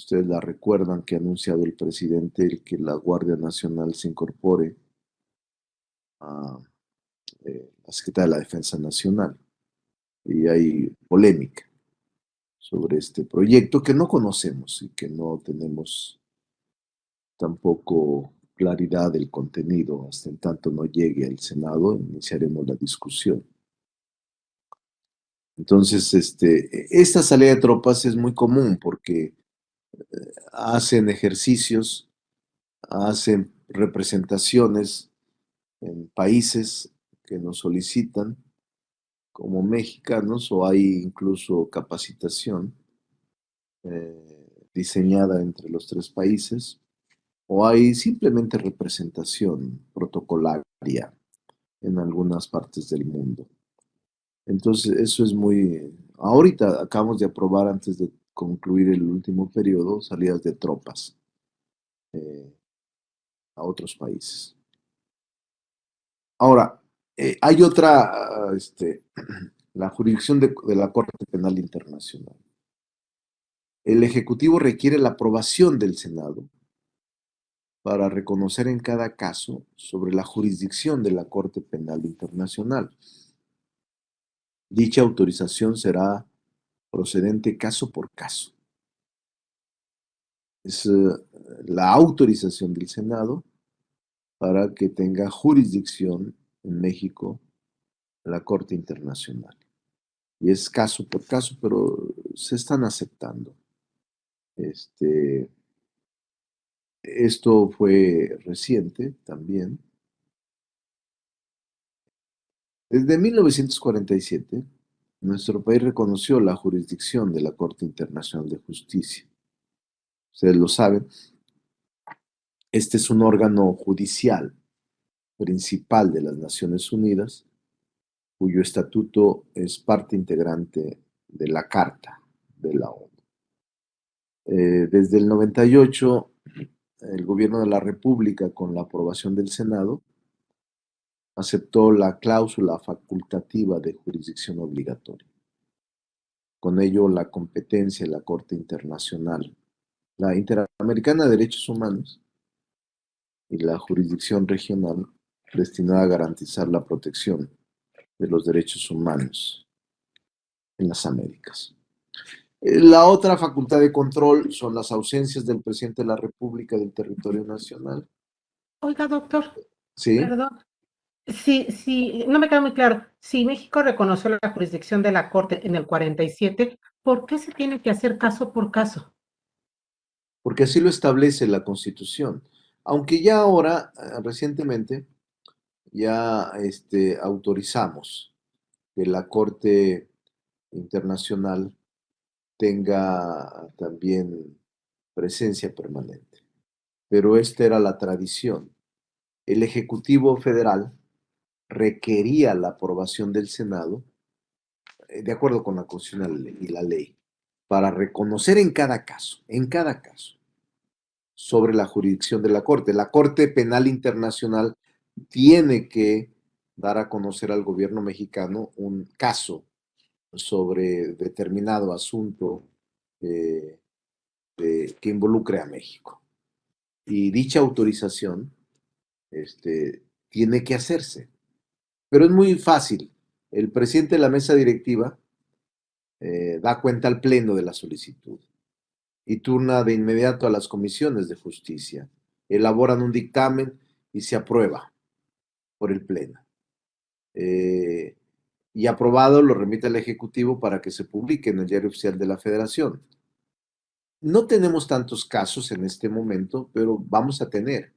Speaker 1: Ustedes la recuerdan que ha anunciado el presidente el que la Guardia Nacional se incorpore a la Secretaría de la Defensa Nacional. Y hay polémica sobre este proyecto que no conocemos y que no tenemos tampoco claridad del contenido. Hasta en tanto no llegue al Senado, iniciaremos la discusión. Entonces, esta salida de tropas es muy común porque hacen ejercicios, hacen representaciones en países que nos solicitan como mexicanos, o hay incluso capacitación diseñada entre los tres países, o hay simplemente representación protocolaria en algunas partes del mundo. Entonces, eso es muy... Ahorita acabamos de aprobar, antes de concluir el último periodo, salidas de tropas eh, a otros países. Ahora, hay otra, la jurisdicción de la Corte Penal Internacional. El Ejecutivo requiere la aprobación del Senado para reconocer en cada caso sobre la jurisdicción de la Corte Penal Internacional. Dicha autorización será procedente caso por caso. Es la autorización del Senado para que tenga jurisdicción en México la Corte Internacional. Y es caso por caso, pero se están aceptando. Esto fue reciente también. Desde 1947, nuestro país reconoció la jurisdicción de la Corte Internacional de Justicia. Ustedes lo saben, este es un órgano judicial principal de las Naciones Unidas, cuyo estatuto es parte integrante de la Carta de la ONU. Desde el 98, el gobierno de la República, con la aprobación del Senado, aceptó la cláusula facultativa de jurisdicción obligatoria. Con ello, la competencia de la Corte Internacional, la Interamericana de Derechos Humanos y la jurisdicción regional, destinada a garantizar la protección de los derechos humanos en las Américas. La otra facultad de control son las ausencias del presidente de la República del territorio nacional.
Speaker 2: Oiga, doctor,
Speaker 1: ¿Sí?
Speaker 2: perdón. Sí, no me queda muy claro. Si México reconoció la jurisdicción de la Corte en el 47, ¿por qué se tiene que hacer caso por caso?
Speaker 1: Porque así lo establece la Constitución. Aunque ya ahora, recientemente, ya autorizamos que la Corte Internacional tenga también presencia permanente. Pero esta era la tradición. El Ejecutivo Federal requería la aprobación del Senado, de acuerdo con la Constitución y la ley, para reconocer en cada caso, sobre la jurisdicción de la Corte. La Corte Penal Internacional tiene que dar a conocer al gobierno mexicano un caso sobre determinado asunto que involucre a México. Y dicha autorización tiene que hacerse. Pero es muy fácil. El presidente de la mesa directiva da cuenta al pleno de la solicitud y turna de inmediato a las comisiones de justicia. Elaboran un dictamen y se aprueba por el pleno. Y aprobado lo remite al Ejecutivo para que se publique en el Diario Oficial de la Federación. No tenemos tantos casos en este momento, pero vamos a tener.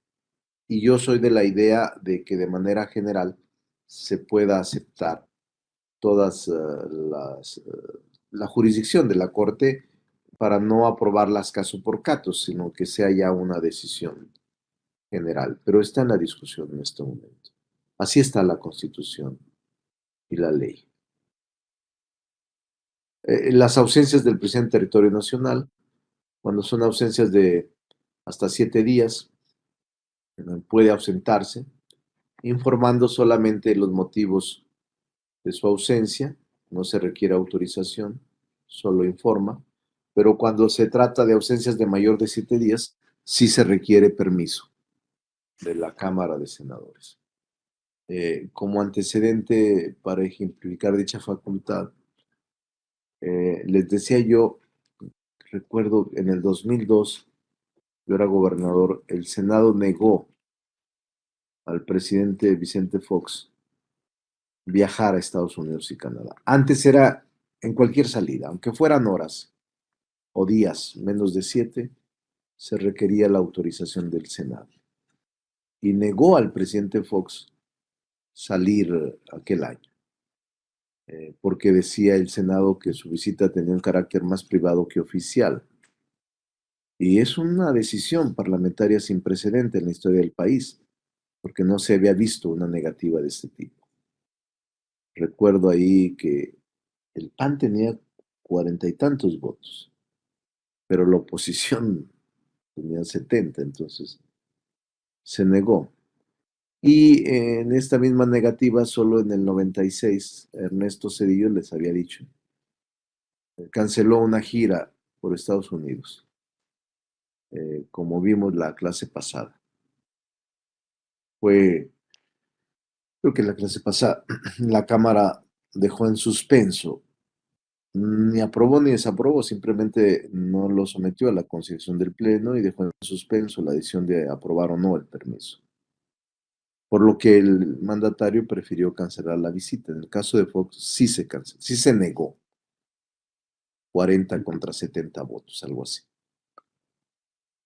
Speaker 1: Y yo soy de la idea de que de manera general se pueda aceptar todas la jurisdicción de la Corte para no aprobarlas caso por caso, sino que sea ya una decisión general. Pero está en la discusión en este momento. Así está la Constitución y la ley. Las ausencias del presidente del territorio nacional, cuando son ausencias de hasta 7 días, puede ausentarse, informando solamente los motivos de su ausencia, no se requiere autorización, solo informa. pero cuando se trata de ausencias de mayor de 7 días, sí se requiere permiso de la Cámara de Senadores. Como antecedente para ejemplificar dicha facultad, les decía yo, recuerdo en el 2002, yo era gobernador, el Senado negó al presidente Vicente Fox viajar a Estados Unidos y Canadá. Antes era en cualquier salida, aunque fueran horas o días, menos de 7, se requería la autorización del Senado. Y negó al presidente Fox salir aquel año, porque decía el Senado que su visita tenía un carácter más privado que oficial. Y es una decisión parlamentaria sin precedente en la historia del país, porque no se había visto una negativa de este tipo. Recuerdo ahí que el PAN tenía 40 y tantos votos, pero la oposición tenía 70, entonces se negó. Y en esta misma negativa, solo en el 96, Ernesto Zedillo les había dicho, canceló una gira por Estados Unidos, como vimos la clase pasada. Creo que la clase pasada, la Cámara dejó en suspenso, ni aprobó ni desaprobó, simplemente no lo sometió a la consideración del Pleno y dejó en suspenso la decisión de aprobar o no el permiso. Por lo que el mandatario prefirió cancelar la visita. En el caso de Fox sí se canceló, sí se negó. 40 contra 70 votos, algo así.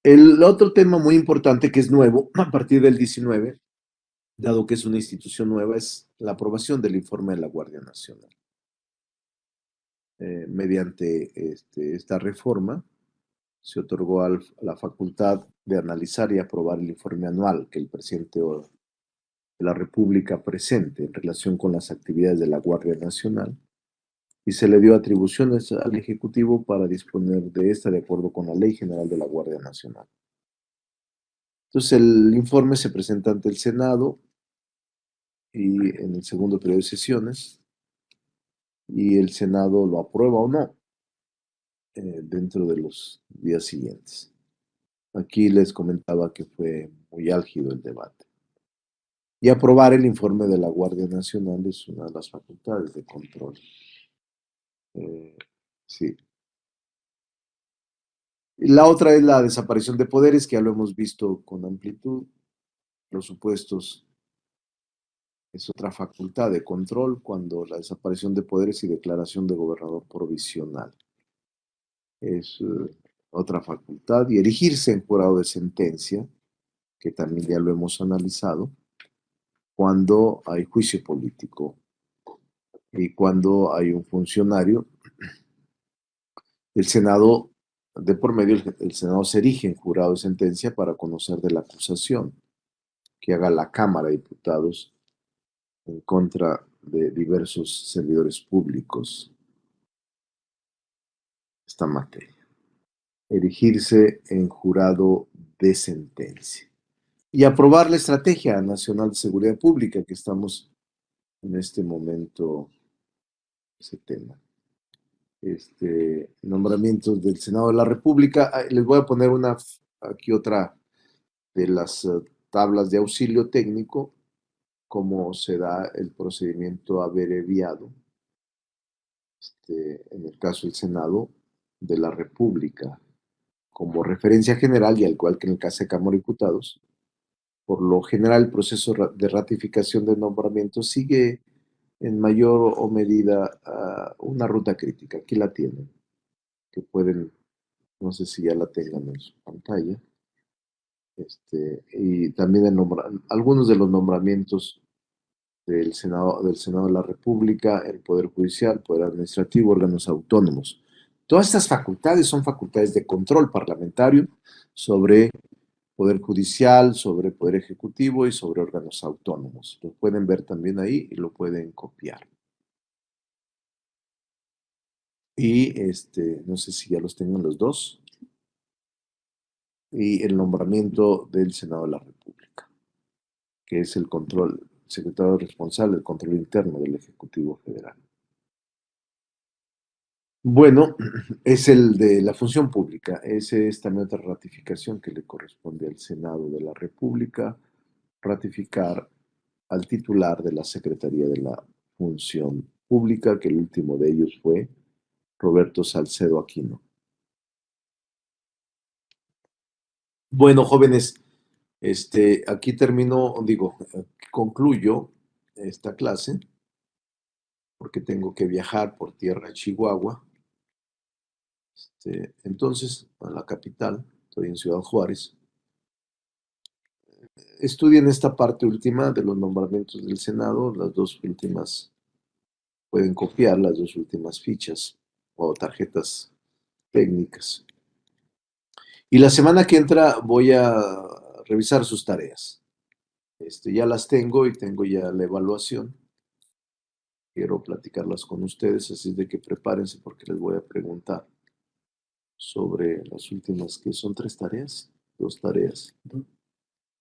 Speaker 1: El otro tema muy importante que es nuevo a partir del 19, dado que es una institución nueva, es la aprobación del informe de la Guardia Nacional. Mediante esta reforma se otorgó a la facultad de analizar y aprobar el informe anual que el presidente de la República presente en relación con las actividades de la Guardia Nacional y se le dio atribuciones al Ejecutivo para disponer de esta de acuerdo con la Ley General de la Guardia Nacional. Entonces el informe se presenta ante el Senado y en el segundo periodo de sesiones y el Senado lo aprueba o no dentro de los días siguientes. Aquí les comentaba que fue muy álgido el debate. Y aprobar el informe de la Guardia Nacional es una de las facultades de control. Sí. Y la otra es la desaparición de poderes, que ya lo hemos visto con amplitud. Los supuestos es otra facultad de control cuando la desaparición de poderes y declaración de gobernador provisional. Es otra facultad. Y erigirse en jurado de sentencia, que también ya lo hemos analizado, cuando hay juicio político y cuando hay un funcionario. El Senado, de por medio, el Senado se erige en jurado de sentencia para conocer de la acusación que haga la Cámara de Diputados en contra de diversos servidores públicos esta materia. Erigirse en jurado de sentencia. Y aprobar la Estrategia Nacional de Seguridad Pública, que estamos en este momento, ese tema. Nombramientos del Senado de la República. Les voy a poner aquí otra de las tablas de auxilio técnico, cómo se da el procedimiento abreviado, en el caso del Senado de la República, como referencia general y al igual que en el caso de Cámara de Diputados. Por lo general, el proceso de ratificación de nombramiento sigue en mayor o medida una ruta crítica. Aquí la tienen, que pueden, no sé si ya la tengan en su pantalla. Y también algunos de los nombramientos del Senado de la República, el Poder Judicial, Poder Administrativo, órganos autónomos. Todas estas facultades son facultades de control parlamentario sobre Poder Judicial, sobre Poder Ejecutivo y sobre órganos autónomos. Lo pueden ver también ahí y lo pueden copiar. Y no sé si ya los tengan los dos. Y el nombramiento del Senado de la República, que es el secretario responsable del control interno del Ejecutivo Federal. Bueno, es el de la función pública. Ese es también otra ratificación que le corresponde al Senado de la República, ratificar al titular de la Secretaría de la Función Pública, que el último de ellos fue Roberto Salcedo Aquino. Bueno, jóvenes, aquí termino, concluyo esta clase, porque tengo que viajar por tierra a Chihuahua. Entonces, a la capital, estoy en Ciudad Juárez. Estudien esta parte última de los nombramientos del Senado, las dos últimas, pueden copiar las dos últimas fichas o tarjetas técnicas. Y la semana que entra voy a revisar sus tareas. Ya las tengo y tengo ya la evaluación. Quiero platicarlas con ustedes, así de que prepárense porque les voy a preguntar sobre las últimas, que son 3 tareas, 2 tareas,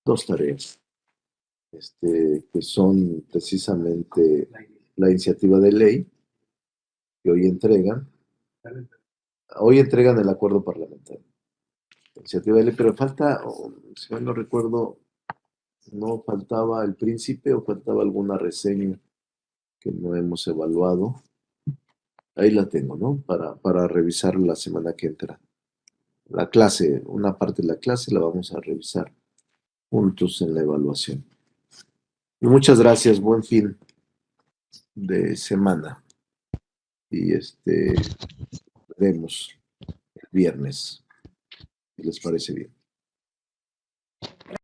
Speaker 1: 2 tareas, que son precisamente la iniciativa de ley que hoy entregan. Hoy entregan el acuerdo parlamentario. La iniciativa de ley, pero falta, si mal no recuerdo, no faltaba el príncipe o faltaba alguna reseña que no hemos evaluado. Ahí la tengo, ¿no? Para revisar la semana que entra. La clase, una parte de la clase la vamos a revisar juntos en la evaluación. Y muchas gracias, buen fin de semana. Y veremos el viernes, si les parece bien.